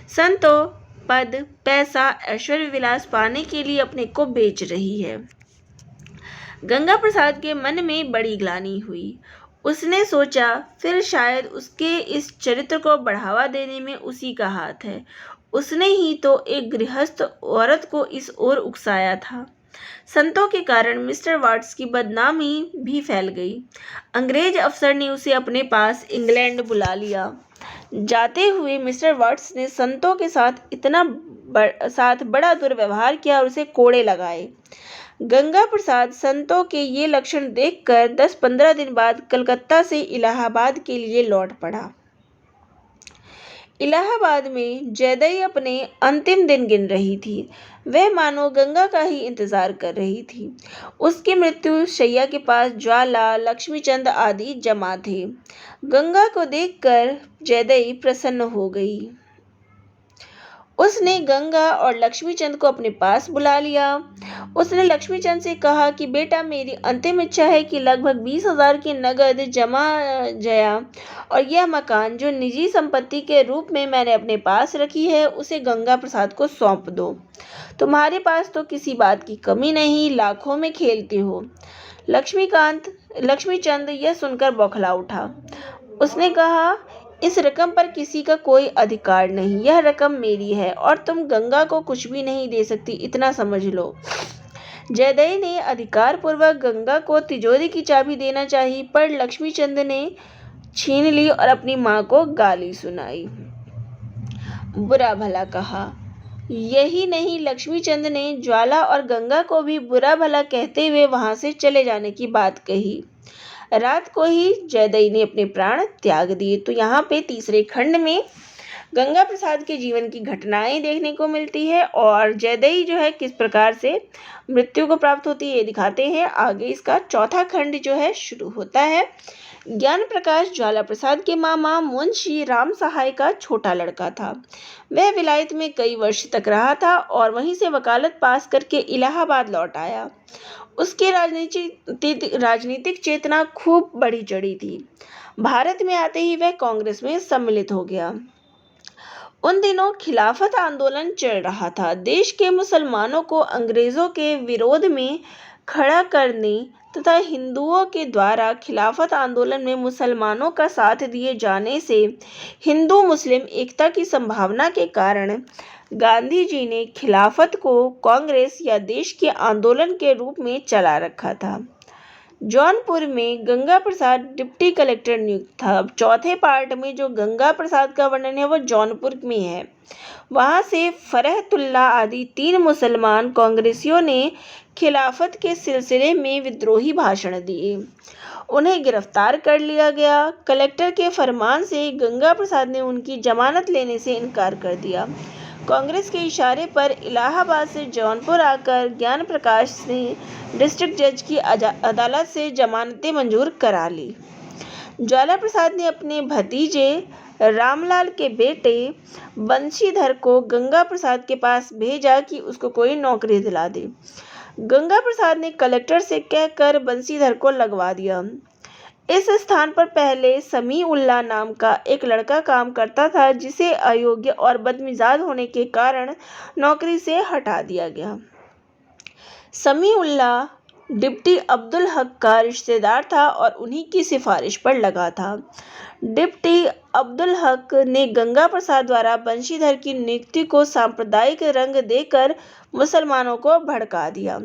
S1: संतों पद, पैसा, ऐश्वर्य विलास पाने के लिए अपने को बेच रही है। गंगा प्रसाद के मन में बड़ी ग्लानि हुई। उसने सोचा, फिर शायद उसके इस चरित्र को बढ़ावा देने में उसी का हाथ है। उसने ही तो एक गृहस्थ औरत को इस ओर उकसाया था। संतों के कारण मिस्टर वाट्स की बदनामी भी फैल गई। अंग्रेज अफसर ने उसे अपने पास इंग्लैंड बुला लिया। जाते हुए मिस्टर वाट्स ने संतों के साथ बड़ा दुर्व्यवहार किया और उसे कोड़े लगाए। गंगा प्रसाद संतों के ये लक्षण देखकर 10-15 दिन बाद कलकत्ता से इलाहाबाद के लिए लौट पड़ा। इलाहाबाद में जैदई अपने अंतिम दिन गिन रही थी। वह मानो गंगा का ही इंतजार कर रही थी। उसकी मृत्यु शैया के पास ज्वाला, लक्ष्मीचंद आदि जमा थे। गंगा को देखकर जैदई प्रसन्न हो गई। उसने गंगा और लक्ष्मीचंद को अपने पास बुला लिया। उसने लक्ष्मीचंद से कहा कि बेटा, मेरी अंतिम इच्छा है कि लगभग 20,000 की नगद जमा जया और यह मकान जो निजी संपत्ति के रूप में मैंने अपने पास रखी है उसे गंगा प्रसाद को सौंप दो। तुम्हारे पास तो किसी बात की कमी नहीं, लाखों में खेलते हो। लक्ष्मीचंद यह सुनकर बौखला उठा। उसने कहा, इस रकम पर किसी का कोई अधिकार नहीं। यह रकम मेरी है और तुम गंगा को कुछ भी नहीं दे सकती, इतना समझ लो। जैदई ने अधिकार पूर्वक गंगा को तिजोरी की चाबी देना चाहिए, पर लक्ष्मीचंद ने छीन ली और अपनी माँ को गाली सुनाई, बुरा भला कहा। यही नहीं, लक्ष्मीचंद ने ज्वाला और गंगा को भी बुरा भला कहते हुए वहां से चले जाने की बात कही। रात को ही जैदई ने अपने प्राण त्याग दिए। तो यहाँ पे तीसरे खंड में गंगा प्रसाद के जीवन की घटनाएं देखने को मिलती है और जयदेई जो है किस प्रकार से मृत्यु को प्राप्त होती है ये दिखाते हैं। आगे इसका चौथा खंड जो है शुरू होता है। ज्ञान प्रकाश ज्वाला प्रसाद के मामा मुंशी राम सहाय का छोटा लड़का था। वह विलायत में कई वर्ष तक रहा था और वहीं से वकालत पास करके इलाहाबाद लौट आया। उसकी राजनीतिक चेतना खूब बढ़ी चढ़ी थी। भारत में आते ही वह कांग्रेस में सम्मिलित हो गया। उन दिनों खिलाफत आंदोलन चल रहा था। देश के मुसलमानों को अंग्रेजों के विरोध में खड़ा करने तथा हिंदुओं के द्वारा खिलाफत आंदोलन में मुसलमानों का साथ दिए जाने से हिंदू मुस्लिम एकता की संभावना के कारण गांधी जी ने खिलाफत को कांग्रेस या देश के आंदोलन के रूप में चला रखा था। जौनपुर में गंगा प्रसाद डिप्टी कलेक्टर नियुक्त था। चौथे पार्ट में जो गंगा प्रसाद का वर्णन है वो जौनपुर में है। वहां से फरहतुल्ला आदि 3 मुसलमान कांग्रेसियों ने खिलाफत के सिलसिले में विद्रोही भाषण दिए। उन्हें गिरफ्तार कर लिया गया। कलेक्टर के फरमान से गंगा प्रसाद ने उनकी जमानत लेने से इनकार कर दिया। कांग्रेस के इशारे पर इलाहाबाद से जौनपुर आकर ज्ञान प्रकाश ने डिस्ट्रिक्ट जज की अदालत से जमानतें मंजूर करा ली। ज्वाला प्रसाद ने अपने भतीजे रामलाल के बेटे बंशीधर को गंगा प्रसाद के पास भेजा कि उसको कोई नौकरी दिला दे। गंगा प्रसाद ने कलेक्टर से कहकर बंशीधर को लगवा दिया। इस स्थान पर पहले समी उल्लाह नाम का एक लड़का काम करता था, जिसे अयोग्य और बदमिजाज होने के कारण नौकरी से हटा दिया गया। समी उल्लाह डिप्टी अब्दुल हक का रिश्तेदार था और उन्हीं की सिफारिश पर लगा था। डिप्टी अब्दुल हक ने गंगा प्रसाद द्वारा बंशीधर की नियुक्ति को सांप्रदायिक रंग देकर मुसलमानों को भड़का दिया।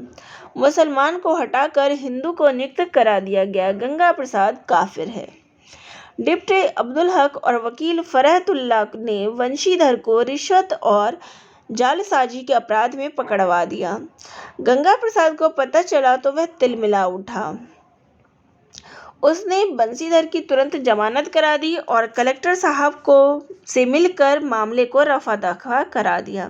S1: मुसलमान को हटाकर हिंदू को नियुक्त करा दिया गया। गंगा प्रसाद काफिर है। डिप्टी अब्दुल हक और वकील फरहतुल्ला ने बंशीधर को रिश्वत और जालसाजी के अपराध में पकड़वा दिया। गंगा प्रसाद को पता चला तो वह तिलमिला उठा। उसने बंशीधर की तुरंत जमानत करा दी और कलेक्टर साहब को से मिलकर मामले को रफा दफा करा दिया।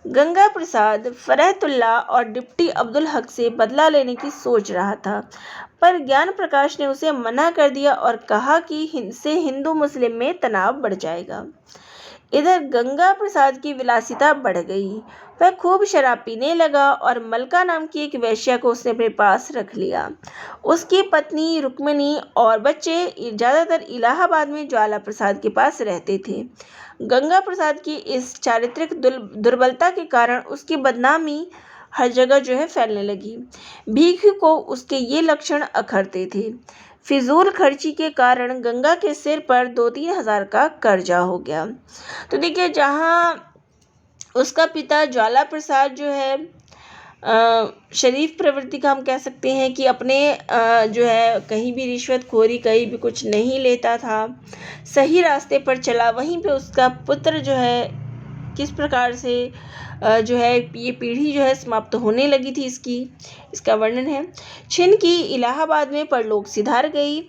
S1: गंगा प्रसाद फरहतुल्ला और डिप्टी अब्दुल हक से बदला लेने की सोच रहा था, पर ज्ञान प्रकाश ने उसे मना कर दिया और कहा कि इससे हिंदू मुस्लिम में तनाव बढ़ जाएगा। इधर गंगा प्रसाद की विलासिता बढ़ गई। वह खूब शराब पीने लगा और मलका नाम की एक वेश्या को उसने अपने पास रख लिया। उसकी पत्नी रुक्मिणी और बच्चे ज़्यादातर इलाहाबाद में ज्वाला प्रसाद के पास रहते थे। गंगा प्रसाद की इस चारित्रिक दुर्बलता के कारण उसकी बदनामी हर जगह जो है फैलने लगी। भीख को उसके ये लक्षण अखरते थे। फिजूल खर्ची के कारण गंगा के सिर पर 2-3 हज़ार का कर्जा हो गया। तो देखिए, जहाँ उसका पिता ज्वाला प्रसाद जो है शरीफ प्रवृत्ति का हम कह सकते हैं कि अपने जो है कहीं भी रिश्वतखोरी कहीं भी कुछ नहीं लेता था, सही रास्ते पर चला, वहीं पे उसका पुत्र जो है किस प्रकार से जो है ये पीढ़ी जो है समाप्त होने लगी थी, इसका वर्णन है। छिन की इलाहाबाद में परलोक सिधार गई।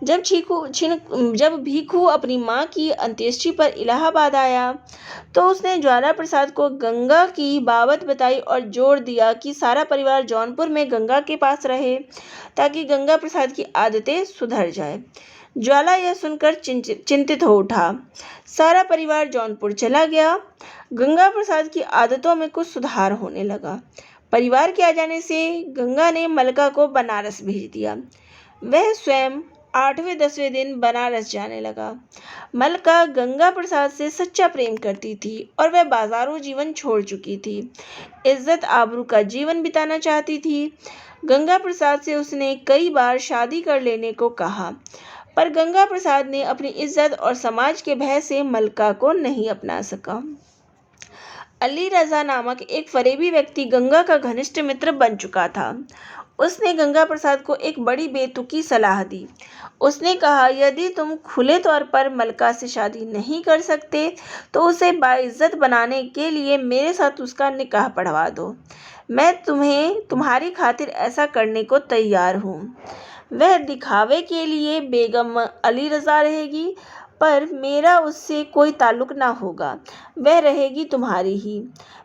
S1: जब भीखू अपनी माँ की अंत्येष्टि पर इलाहाबाद आया तो उसने ज्वाला प्रसाद को गंगा की बाबत बताई और जोर दिया कि सारा परिवार जौनपुर में गंगा के पास रहे ताकि गंगा प्रसाद की आदतें सुधर जाए। ज्वाला यह सुनकर चिंतित हो उठा। सारा परिवार जौनपुर चला गया। गंगा प्रसाद की आदतों में कुछ सुधार होने लगा। परिवार के आ जाने से गंगा ने मलका को बनारस भेज दिया। वह स्वयं 8वें-10वें दिन बनारस जाने लगा। मलका गंगा प्रसाद से सच्चा प्रेम करती थी और वह बाजारू जीवन छोड़ चुकी थी। इज्जत आबरू का जीवन बिताना चाहती थी। गंगा प्रसाद से उसने कई बार शादी कर लेने को कहा, पर गंगा प्रसाद ने अपनी इज्जत और समाज के भय से मलका को नहीं अपना सका। अली रजा नामक एक फरेबी व्यक्ति गंगा का घनिष्ठ मित्र बन चुका था। उसने गंगा प्रसाद को एक बड़ी बेतुकी सलाह दी। उसने कहा, यदि तुम खुले तौर पर मलका से शादी नहीं कर सकते तो उसे बाइज्जत बनाने के लिए मेरे साथ उसका निकाह पढ़वा दो। मैं तुम्हारी खातिर ऐसा करने को तैयार हूँ। वह दिखावे के लिए बेगम अली रजा रहेगी, पर मेरा उससे कोई ताल्लुक ना होगा, वह रहेगी तुम्हारी ही।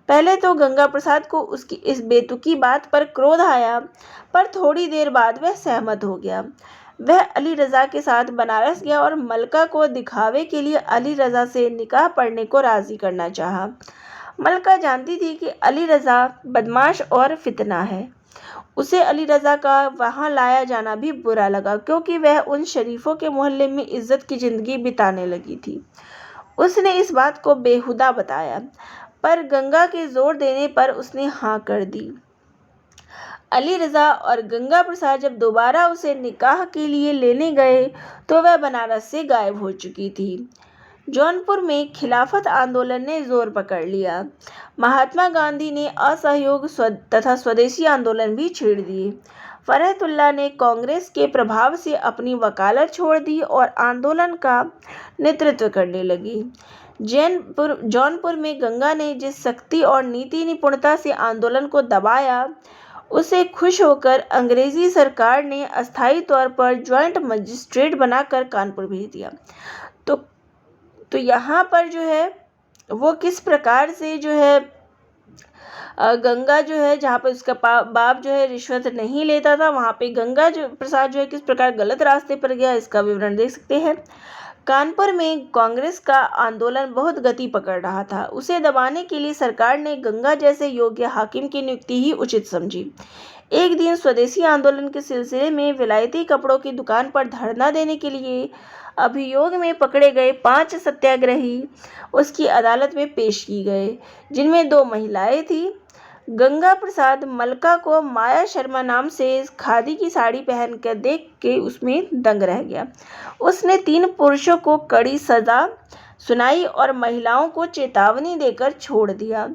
S1: पहले तो गंगा प्रसाद को उसकी इस बेतुकी बात पर क्रोध आया, पर थोड़ी देर बाद वह सहमत हो गया। वह अली रज़ा के साथ बनारस गया और मलका को दिखावे के लिए अली रज़ा से निकाह पढ़ने को राज़ी करना चाहा। मलका जानती थी कि अली रज़ा बदमाश और फितना है। उसे अली रज़ा का वहाँ लाया जाना भी बुरा लगा, क्योंकि वह उन शरीफों के मोहल्ले में इज्जत की ज़िंदगी बिताने लगी थी। उसने इस बात को बेहुदा बताया, पर गंगा के जोर देने पर उसने हाँ कर दी। अली रज़ा और गंगा प्रसाद जब दोबारा उसे निकाह के लिए लेने गए तो वह बनारस से गायब हो चुकी थी। जौनपुर में खिलाफत आंदोलन ने जोर पकड़ लिया। महात्मा गांधी ने असहयोग तथा स्वदेशी आंदोलन भी छेड़ दिए। फरहतुल्लाह ने कांग्रेस के प्रभाव से अपनी वकालत छोड़ दी और आंदोलन का नेतृत्व करने लगी। जौनपुर में गंगा ने जिस शक्ति और नीति निपुणता से आंदोलन को दबाया, उसे खुश होकर अंग्रेजी सरकार ने अस्थायी तौर पर ज्वाइंट मजिस्ट्रेट बनाकर कानपुर भेज दिया। तो यहाँ पर जो है वो किस प्रकार से जो है गंगा जो है, जहाँ पर उसका बाप जो है रिश्वत नहीं लेता था, वहाँ पे गंगा जो प्रसाद जो है किस प्रकार गलत रास्ते पर गया, इसका विवरण देख सकते हैं। कानपुर में कांग्रेस का आंदोलन बहुत गति पकड़ रहा था। उसे दबाने के लिए सरकार ने गंगा जैसे योग्य हाकिम की नियुक्ति ही उचित समझी। एक दिन स्वदेशी आंदोलन के सिलसिले में विलायती कपड़ों की दुकान पर धरना देने के लिए अभियोग में पकड़े गए 5 सत्याग्रही उसकी अदालत में पेश किए गए, जिनमें 2 महिलाएं थीं। गंगा प्रसाद मलका को माया शर्मा नाम से खादी की साड़ी पहनकर देख के उसमें दंग रह गया। उसने 3 पुरुषों को कड़ी सजा सुनाई और महिलाओं को चेतावनी देकर छोड़ दिया।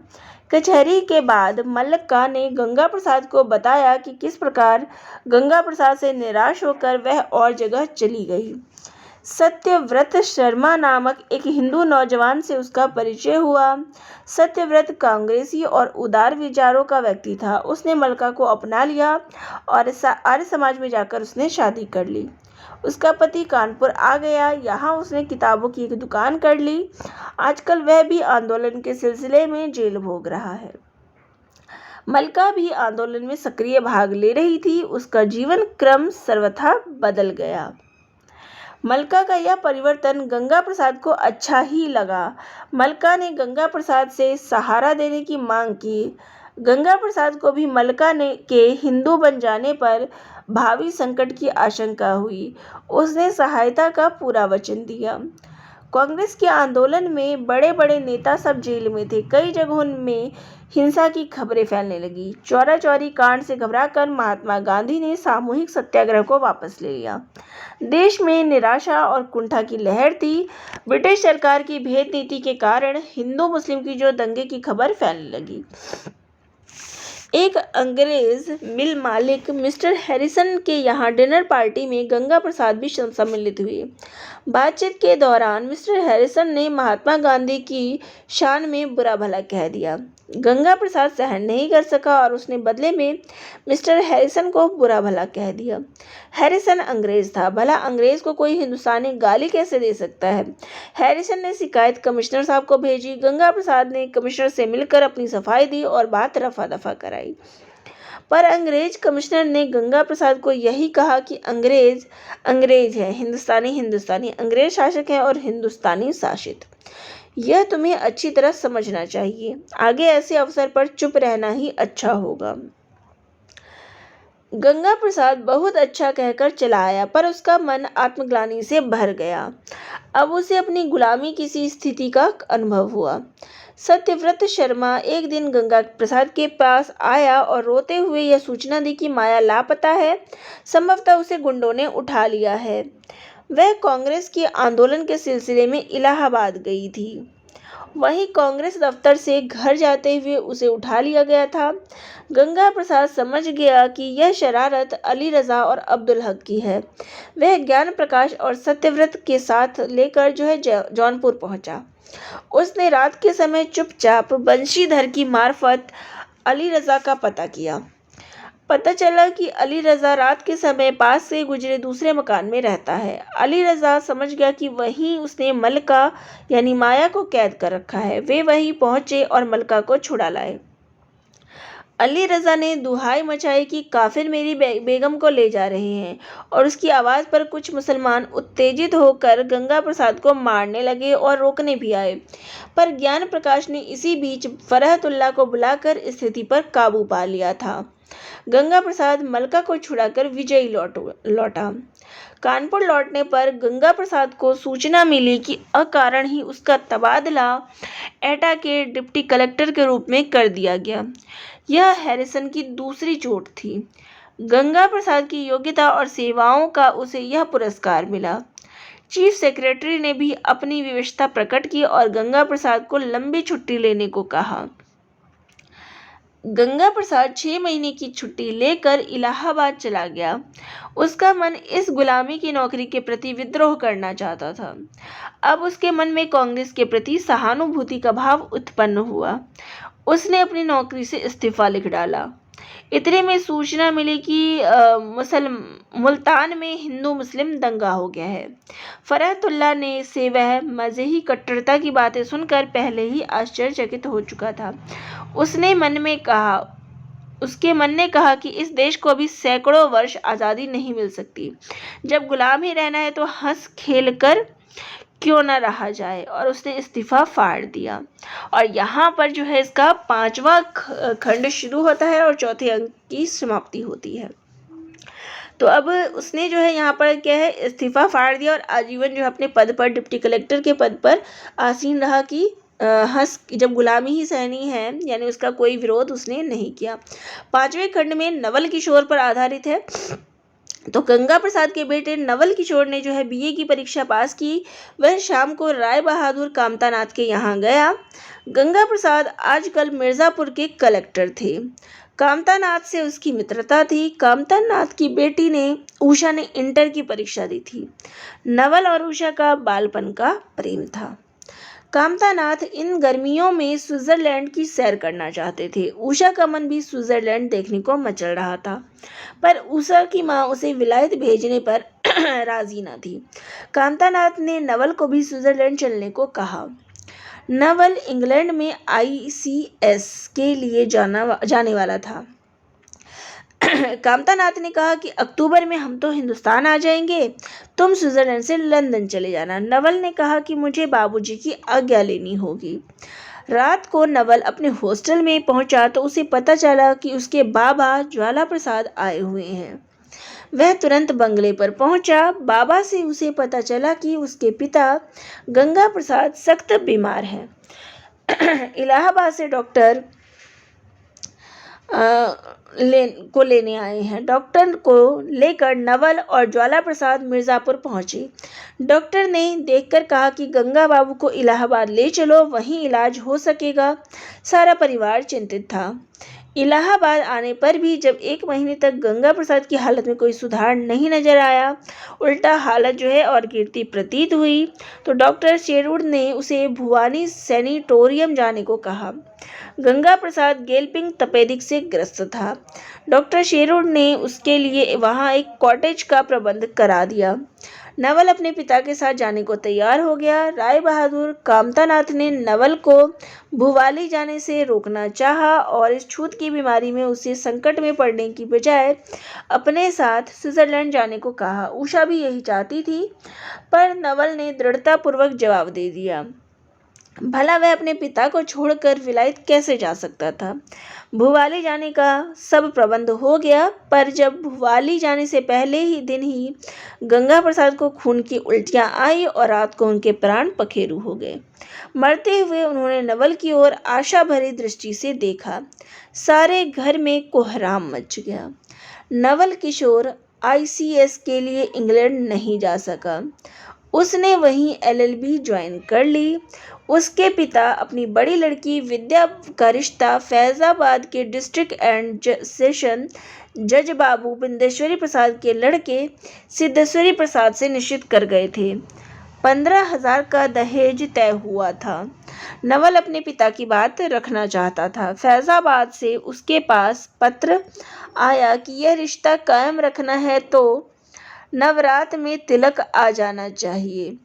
S1: कचहरी के बाद मलका ने गंगा प्रसाद को बताया कि किस प्रकार गंगा प्रसाद से निराश होकर वह और जगह चली गई। सत्यव्रत शर्मा नामक एक हिंदू नौजवान से उसका परिचय हुआ। सत्यव्रत कांग्रेसी और उदार विचारों का व्यक्ति था। उसने मलका को अपना लिया और आर्य समाज में जाकर उसने शादी कर ली। उसका पति कानपुर आ गया। यहाँ उसने किताबों की एक दुकान कर ली। आजकल वह भी आंदोलन के सिलसिले में जेल भोग रहा है। मलका भी आंदोलन में सक्रिय भाग ले रही थी। उसका जीवन क्रम सर्वथा बदल गया। मलका का यह परिवर्तन गंगा प्रसाद को अच्छा ही लगा। मलका ने गंगा प्रसाद से सहारा देने की मांग की। गंगा प्रसाद को भी मलका के हिंदू बन जाने पर भावी संकट की आशंका हुई। उसने सहायता का पूरा वचन दिया। कांग्रेस के आंदोलन में बड़े बड़े नेता सब जेल में थे। कई जगहों में हिंसा की खबरें फैलने लगी। चौरा चौरी कांड से घबराकर महात्मा गांधी ने सामूहिक सत्याग्रह को वापस ले लिया। देश में निराशा और कुंठा की लहर थी। ब्रिटिश सरकार की भेद नीति के कारण हिंदू मुस्लिम की जो दंगे की खबर फैलने लगी। एक अंग्रेज मिल मालिक मिस्टर हैरिसन के यहाँ डिनर पार्टी में गंगा प्रसाद भी सम्मिलित हुए। बातचीत के दौरान मिस्टर हैरिसन ने महात्मा गांधी की शान में बुरा भला कह दिया। गंगा प्रसाद सहन नहीं कर सका और उसने बदले में मिस्टर हैरिसन को बुरा भला कह दिया। हैरिसन अंग्रेज था। भला अंग्रेज को कोई हिंदुस्तानी गाली कैसे दे सकता है। हैरिसन ने शिकायत कमिश्नर साहब को भेजी। गंगा प्रसाद ने कमिश्नर से मिलकर अपनी सफाई दी और बात रफा दफा कराई। पर अंग्रेज कमिश्नर ने गंगा प्रसाद को यही कहा कि अंग्रेज अंग्रेज है, हिंदुस्तानी हिंदुस्तानी, अंग्रेज शासक है और हिंदुस्तानी शासित। यह तुम्हें अच्छी तरह समझना चाहिए। आगे ऐसे अवसर पर चुप रहना ही अच्छा होगा। गंगा प्रसाद बहुत अच्छा कहकर चला आया, पर उसका मन आत्मग्लानि से भर गया। अब उसे अपनी गुलामी की सी स्थिति का अनुभव हुआ। सत्यव्रत शर्मा एक दिन गंगा प्रसाद के पास आया और रोते हुए यह सूचना दी कि माया लापता है। संभवतः उसे गुंडों ने उठा लिया है। वह कांग्रेस के आंदोलन के सिलसिले में इलाहाबाद गई थी। वहीं कांग्रेस दफ्तर से घर जाते हुए उसे उठा लिया गया था। गंगा प्रसाद समझ गया कि यह शरारत अली रज़ा और अब्दुल हक की है। वह ज्ञान प्रकाश और सत्यव्रत के साथ लेकर जौनपुर पहुंचा। उसने रात के समय चुपचाप बंशीधर की मार्फत अली रज़ा का पता किया। पता चला कि अली रज़ा रात के समय पास से गुजरे दूसरे मकान में रहता है। अली रज़ा समझ गया कि वहीं उसने मलका यानी माया को कैद कर रखा है। वे वहीं पहुंचे और मलका को छुड़ा लाए। अली रज़ा ने दुहाई मचाई कि काफिर मेरी बेगम को ले जा रहे हैं, और उसकी आवाज़ पर कुछ मुसलमान उत्तेजित होकर गंगा प्रसाद को मारने लगे और रोकने भी आए, पर ज्ञान प्रकाश ने इसी बीच फरहतुल्लाह को बुलाकर स्थिति पर काबू पा लिया था। गंगा प्रसाद मलका को छुड़ाकर विजयी लौटा। कानपुर लौटने पर गंगा प्रसाद को सूचना मिली कि अकारण ही उसका तबादला एटा के डिप्टी कलेक्टर के रूप में कर दिया गया। यह हैरिसन की दूसरी चोट थी। गंगा प्रसाद की योग्यता और सेवाओं का उसे यह पुरस्कार मिला। चीफ सेक्रेटरी ने भी अपनी विवशता प्रकट की और गंगा प्रसाद को लंबी छुट्टी लेने को कहा। गंगा प्रसाद 6 महीने की छुट्टी लेकर इलाहाबाद चला गया। उसका मन इस गुलामी की नौकरी के प्रति विद्रोह करना चाहता था। अब उसके मन में कांग्रेस के प्रति सहानुभूति का भाव उत्पन्न हुआ। उसने अपनी नौकरी से इस्तीफा लिख डाला। इतने में सूचना मिली कि मुल्तान में हिंदू मुस्लिम दंगा हो गया है। फरहतुल्लाह ने से वह मज़हबी कट्टरता की बातें सुनकर पहले ही आश्चर्यचकित हो चुका था। उसके मन ने कहा कि इस देश को अभी सैकड़ों वर्ष आज़ादी नहीं मिल सकती। जब गुलाम ही रहना है तो हंस खेल कर क्यों न रहा जाए, और उसने इस्तीफा फाड़ दिया। और यहाँ पर जो है इसका 5वां खंड शुरू होता है और चौथे अंक की समाप्ति होती है। तो अब उसने जो है यहाँ पर क्या है, इस्तीफा फाड़ दिया और आजीवन जो है अपने पद पर, डिप्टी कलेक्टर के पद पर आसीन रहा कि जब गुलामी ही सहनी है, यानी उसका कोई विरोध उसने नहीं किया। 5वें खंड में नवल किशोर पर आधारित है। तो गंगा प्रसाद के बेटे नवल किशोर ने जो है बीए की परीक्षा पास की। वह शाम को राय बहादुर कामतानाथ के यहाँ गया। गंगा प्रसाद आजकल मिर्ज़ापुर के कलेक्टर थे। कामतानाथ से उसकी मित्रता थी। कामतानाथ की बेटी ने उषा ने इंटर की परीक्षा दी थी। नवल और उषा का बालपन का प्रेम था। कामतानाथ इन गर्मियों में स्विट्जरलैंड की सैर करना चाहते थे। उषा का मन भी स्विट्जरलैंड देखने को मचल रहा था, पर उषा की माँ उसे विलायत भेजने पर राजी न थी। कामतानाथ ने नवल को भी स्विट्जरलैंड चलने को कहा। नवल इंग्लैंड में ICS के लिए जाने वाला था। कामतानाथ ने कहा कि अक्टूबर में हम तो हिंदुस्तान आ जाएंगे, तुम स्विट्जरलैंड से लंदन चले जाना। नवल ने कहा कि मुझे बाबूजी की आज्ञा लेनी होगी। रात को नवल अपने हॉस्टल में पहुंचा तो उसे पता चला कि उसके बाबा ज्वाला प्रसाद आए हुए हैं। वह तुरंत बंगले पर पहुंचा। बाबा से उसे पता चला कि उसके पिता गंगा प्रसाद सख्त बीमार हैं। इलाहाबाद से डॉक्टर को लेने आए हैं। डॉक्टर को लेकर नवल और ज्वाला प्रसाद मिर्ज़ापुर पहुंचे। डॉक्टर ने देखकर कहा कि गंगा बाबू को इलाहाबाद ले चलो, वहीं इलाज हो सकेगा। सारा परिवार चिंतित था। इलाहाबाद आने पर भी जब 1 महीने तक गंगा प्रसाद की हालत में कोई सुधार नहीं नजर आया, उल्टा हालत जो है और गिरती प्रतीत हुई, तो डॉक्टर शेरवुड ने उसे भुवानी सैनिटोरियम जाने को कहा। गंगा प्रसाद गेल्पिंग तपेदिक से ग्रस्त था। डॉक्टर शेरवुड ने उसके लिए वहां एक कॉटेज का प्रबंध करा दिया। नवल अपने पिता के साथ जाने को तैयार हो गया। राय बहादुर कामतानाथ ने नवल को भुवाली जाने से रोकना चाहा और इस छूत की बीमारी में उसे संकट में पड़ने की बजाय अपने साथ स्विट्जरलैंड जाने को कहा। उषा भी यही चाहती थी, पर नवल ने दृढ़तापूर्वक जवाब दे दिया। भला वह अपने पिता को छोड़कर विलायत कैसे जा सकता था। भुवाली जाने का सब प्रबंध हो गया, पर जब भुवाली जाने से पहले ही दिन ही गंगा प्रसाद को खून की उल्टियां आई और रात को उनके प्राण पखेरु हो गए। मरते हुए उन्होंने नवल की ओर आशा भरी दृष्टि से देखा। सारे घर में कोहराम मच गया। नवल किशोर ICS के लिए इंग्लैंड नहीं जा सका। उसने वहीं LLB ज्वाइन कर ली। उसके पिता अपनी बड़ी लड़की विद्या का रिश्ता फैजाबाद के डिस्ट्रिक्ट एंड सेशन जज बाबू बिंदेश्वरी प्रसाद के लड़के सिद्धेश्वरी प्रसाद से निश्चित कर गए थे। 15,000 का दहेज तय हुआ था। नवल अपने पिता की बात रखना चाहता था। फैजाबाद से उसके पास पत्र आया कि यह रिश्ता कायम रखना है तो नवरात में तिलक आ जाना चाहिए।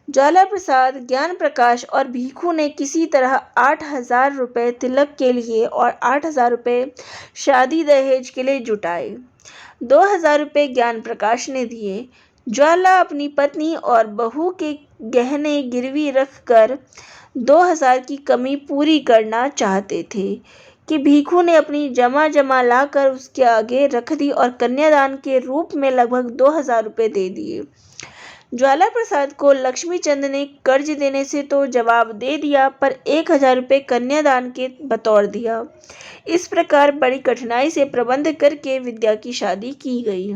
S1: ज्वाला प्रसाद, ज्ञान प्रकाश और भीखू ने किसी तरह 8,000 रुपये तिलक के लिए और 8,000 रुपये शादी दहेज के लिए जुटाए। 2,000 रुपये ज्ञान प्रकाश ने दिए। ज्वाला अपनी पत्नी और बहू के गहने गिरवी रखकर 2,000 की कमी पूरी करना चाहते थे कि भीखू ने अपनी जमा लाकर उसके आगे रख दी और कन्यादान के रूप में लगभग 2,000 रुपये दे दिए। ज्वाला प्रसाद को लक्ष्मीचंद ने कर्ज देने से तो जवाब दे दिया, पर 1,000 रुपये कन्यादान के बतौर दिया। इस प्रकार बड़ी कठिनाई से प्रबंध करके विद्या की शादी की गई।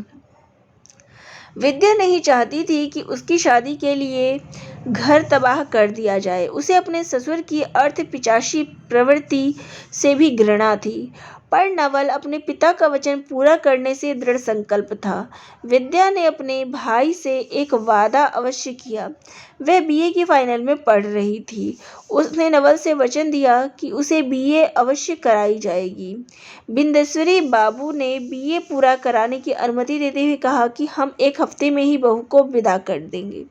S1: विद्या नहीं चाहती थी कि उसकी शादी के लिए घर तबाह कर दिया जाए। उसे अपने ससुर की अर्थपिचासी प्रवृत्ति से भी घृणा थी, पर नवल अपने पिता का वचन पूरा करने से दृढ़ संकल्प था। विद्या ने अपने भाई से एक वादा अवश्य किया। वह बीए की फाइनल में पढ़ रही थी। उसने नवल से वचन दिया कि उसे बीए अवश्य कराई जाएगी। बिंदेश्वरी बाबू ने बीए पूरा कराने की अनुमति देते हुए कहा कि हम 1 हफ्ते में ही बहू को विदा कर देंगे,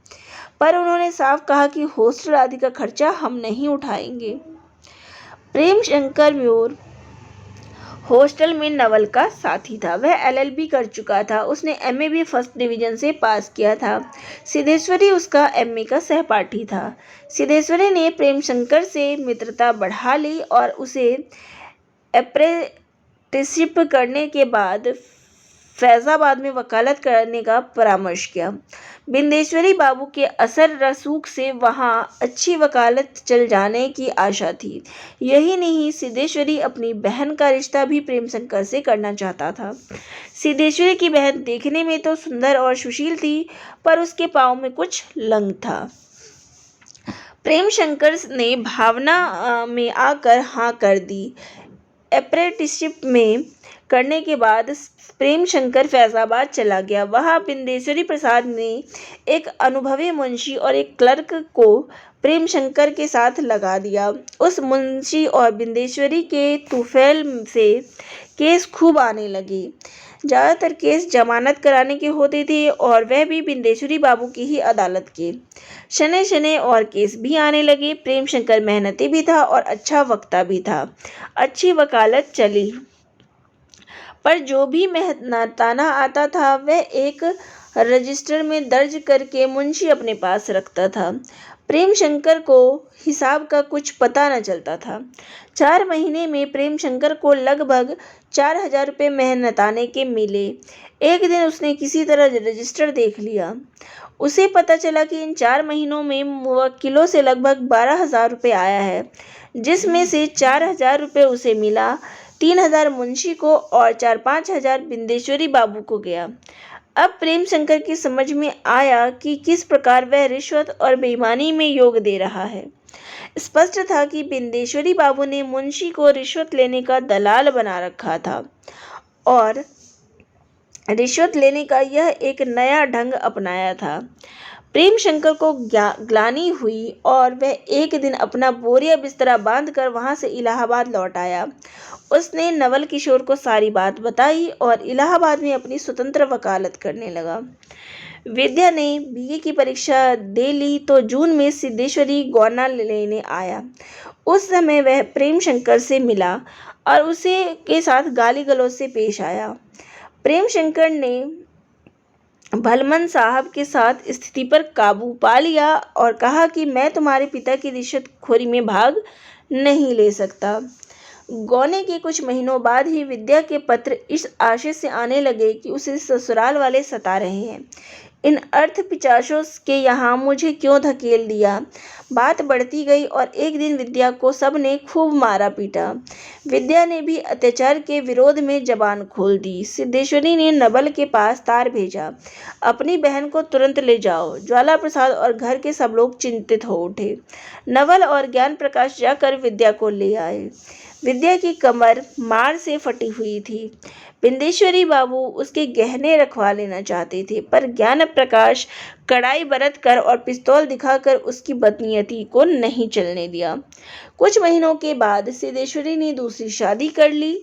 S1: पर उन्होंने साफ कहा कि हॉस्टल आदि का खर्चा हम नहीं उठाएंगे। प्रेम शंकर म्यूर हॉस्टल में नवल का साथी था। वह एलएलबी कर चुका था। उसने एमए भी फर्स्ट डिवीजन से पास किया था। सिद्धेश्वरी उसका एमए का सहपाठी था। सिद्धेश्वरी ने प्रेमशंकर से मित्रता बढ़ा ली और उसे अप्रेंटिसशिप करने के बाद फैजाबाद में वकालत करने का परामर्श किया। बिंदेश्वरी बाबू के असर रसूख से वहां अच्छी वकालत चल जाने की आशा थी। यही नहीं, सिद्धेश्वरी अपनी बहन का रिश्ता भी प्रेमशंकर से करना चाहता था। सिद्धेश्वरी की बहन देखने में तो सुंदर और सुशील थी, पर उसके पाँव में कुछ लंग था। प्रेमशंकर ने भावना में आकर हाँ कर दी। अप्रेंटिसशिप में करने के बाद प्रेमशंकर फैजाबाद चला गया। वहां बिंदेश्वरी प्रसाद ने एक अनुभवी मुंशी और एक क्लर्क को प्रेमशंकर के साथ लगा दिया। उस मुंशी और बिंदेश्वरी के तुफैल से केस खूब आने लगे। ज़्यादातर केस जमानत कराने के होते थे और वह भी बिंदेश्वरी बाबू की ही अदालत के। शनै शनै और केस भी आने लगे। प्रेमशंकर मेहनती भी था और अच्छा वक्ता भी था। अच्छी वकालत चली, पर जो भी मेहनताना आता था वह एक रजिस्टर में दर्ज करके मुंशी अपने पास रखता था। प्रेमशंकर को हिसाब का कुछ पता न चलता था। 4 महीने में प्रेमशंकर को लगभग 4,000 रुपये मेहनताने के मिले। एक दिन उसने किसी तरह रजिस्टर देख लिया। उसे पता चला कि इन 4 महीनों में वकीलों से लगभग 12,000 रुपये आया है, जिसमें से 4,000 रुपये उसे मिला, 3,000 मुंशी को और 4-5 हज़ार बिंदेश्वरी बाबू को गया। अब प्रेमशंकर की समझ में आया कि किस प्रकार वह रिश्वत और बेईमानी में योग दे रहा है। स्पष्ट था कि बिंदेश्वरी बाबू ने मुंशी को रिश्वत लेने का दलाल बना रखा था और रिश्वत लेने का यह एक नया ढंग अपनाया था। प्रेमशंकर को ग्लानि हुई और वह एक दिन अपना बोरिया बिस्तरा बांधकर वहां से इलाहाबाद लौट आया। उसने नवल किशोर को सारी बात बताई और इलाहाबाद में अपनी स्वतंत्र वकालत करने लगा। विद्या ने बीए की परीक्षा दे ली तो जून में सिद्धेश्वरी गौना लेने आया। उस समय वह प्रेमशंकर से मिला और उसे के साथ गाली गलौज से पेश आया। प्रेमशंकर ने भलमन साहब के साथ स्थिति पर काबू पा लिया और कहा कि मैं तुम्हारे पिता की रिश्वतखोरी में भाग नहीं ले सकता। गौने के कुछ महीनों बाद ही विद्या के पत्र इस आशय से आने लगे कि उसे ससुराल वाले सता रहे हैं। इन अर्थपिचासों के यहाँ मुझे क्यों धकेल दिया। बात बढ़ती गई और एक दिन विद्या को सब ने खूब मारा पीटा। विद्या ने भी अत्याचार के विरोध में जबान खोल दी। सिद्धेश्वरी ने नवल के पास तार भेजा, अपनी बहन को तुरंत ले जाओ। ज्वाला प्रसाद और घर के सब लोग चिंतित हो उठे। नवल और ज्ञान प्रकाश जाकर विद्या को ले आए। विद्या की कमर मार से फटी हुई थी। बिंदेश्वरी बाबू उसके गहने रखवा लेना चाहते थे, पर ज्ञान प्रकाश कड़ाई बरत कर और पिस्तौल दिखाकर उसकी बदनीयती को नहीं चलने दिया। कुछ महीनों के बाद सिद्धेश्वरी ने दूसरी शादी कर ली।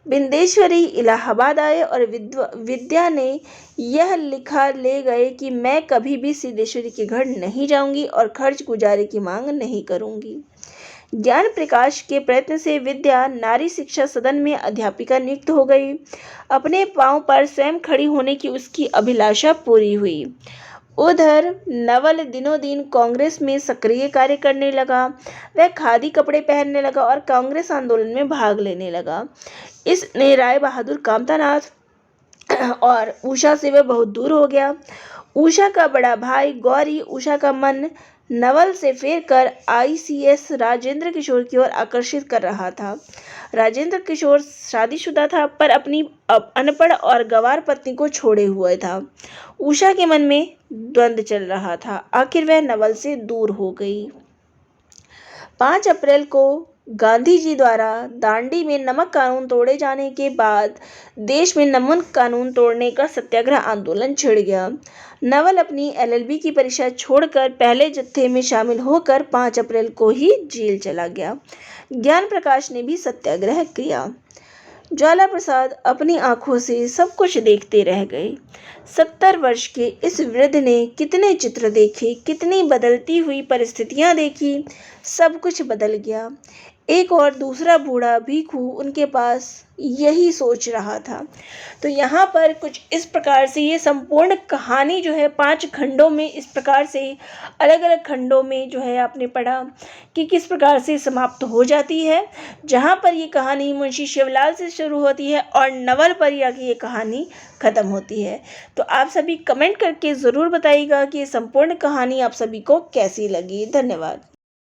S1: बिंदेश्वरी इलाहाबाद आए और विद्या ने यह लिखा ले गए कि मैं कभी भी सिद्धेश्वरी के घर नहीं जाऊंगी और खर्च गुजारे की मांग नहीं करूंगी। ज्ञान प्रकाश के प्रयत्न से विद्या नारी शिक्षा सदन में अध्यापिका नियुक्त हो गई। अपने पांव पर स्वयं खड़ी होने की उसकी अभिलाषा पूरी हुई। उधर नवल दिनों दिन कांग्रेस में सक्रिय कार्य करने लगा। वह खादी कपड़े पहनने लगा और कांग्रेस आंदोलन में भाग लेने लगा। इसने राय बहादुर कामतानाथ और उषा से वह बहुत दूर हो गया। उषा का बड़ा भाई गौरी उषा का मन नवल से फेर कर ICS राजेंद्र किशोर की ओर आकर्षित कर रहा था। राजेंद्र किशोर शादीशुदा था, पर अपनी अनपढ़ और गंवार पत्नी को छोड़े हुए था। उषा के मन में द्वंद्व चल रहा था। आखिर वह नवल से दूर हो गई। 5 अप्रैल को गांधी जी द्वारा दांडी में नमक कानून तोड़े जाने के बाद देश में नमक कानून तोड़ने का सत्याग्रह आंदोलन छिड़ गया। नवल अपनी LLB की परीक्षा छोड़कर पहले जत्थे में शामिल होकर 5 अप्रैल को ही जेल चला गया। ज्ञान प्रकाश ने भी सत्याग्रह किया। ज्वाला प्रसाद अपनी आंखों से सब कुछ देखते रह गए। 70 वर्ष के इस वृद्ध ने कितने चित्र देखे, कितनी बदलती हुई परिस्थितियां देखी। सब कुछ बदल गया। एक और दूसरा बूढ़ा भिखू उनके पास यही सोच रहा था। तो यहाँ पर कुछ इस प्रकार से ये संपूर्ण कहानी जो है 5 खंडों में इस प्रकार से अलग अलग खंडों में जो है आपने पढ़ा कि किस प्रकार से समाप्त हो जाती है। जहाँ पर ये कहानी मुंशी शिवलाल से शुरू होती है और नवल पर आके ये कहानी ख़त्म होती है। तो आप सभी कमेंट करके ज़रूर बताइएगा कि ये संपूर्ण कहानी आप सभी को कैसी लगी। धन्यवाद।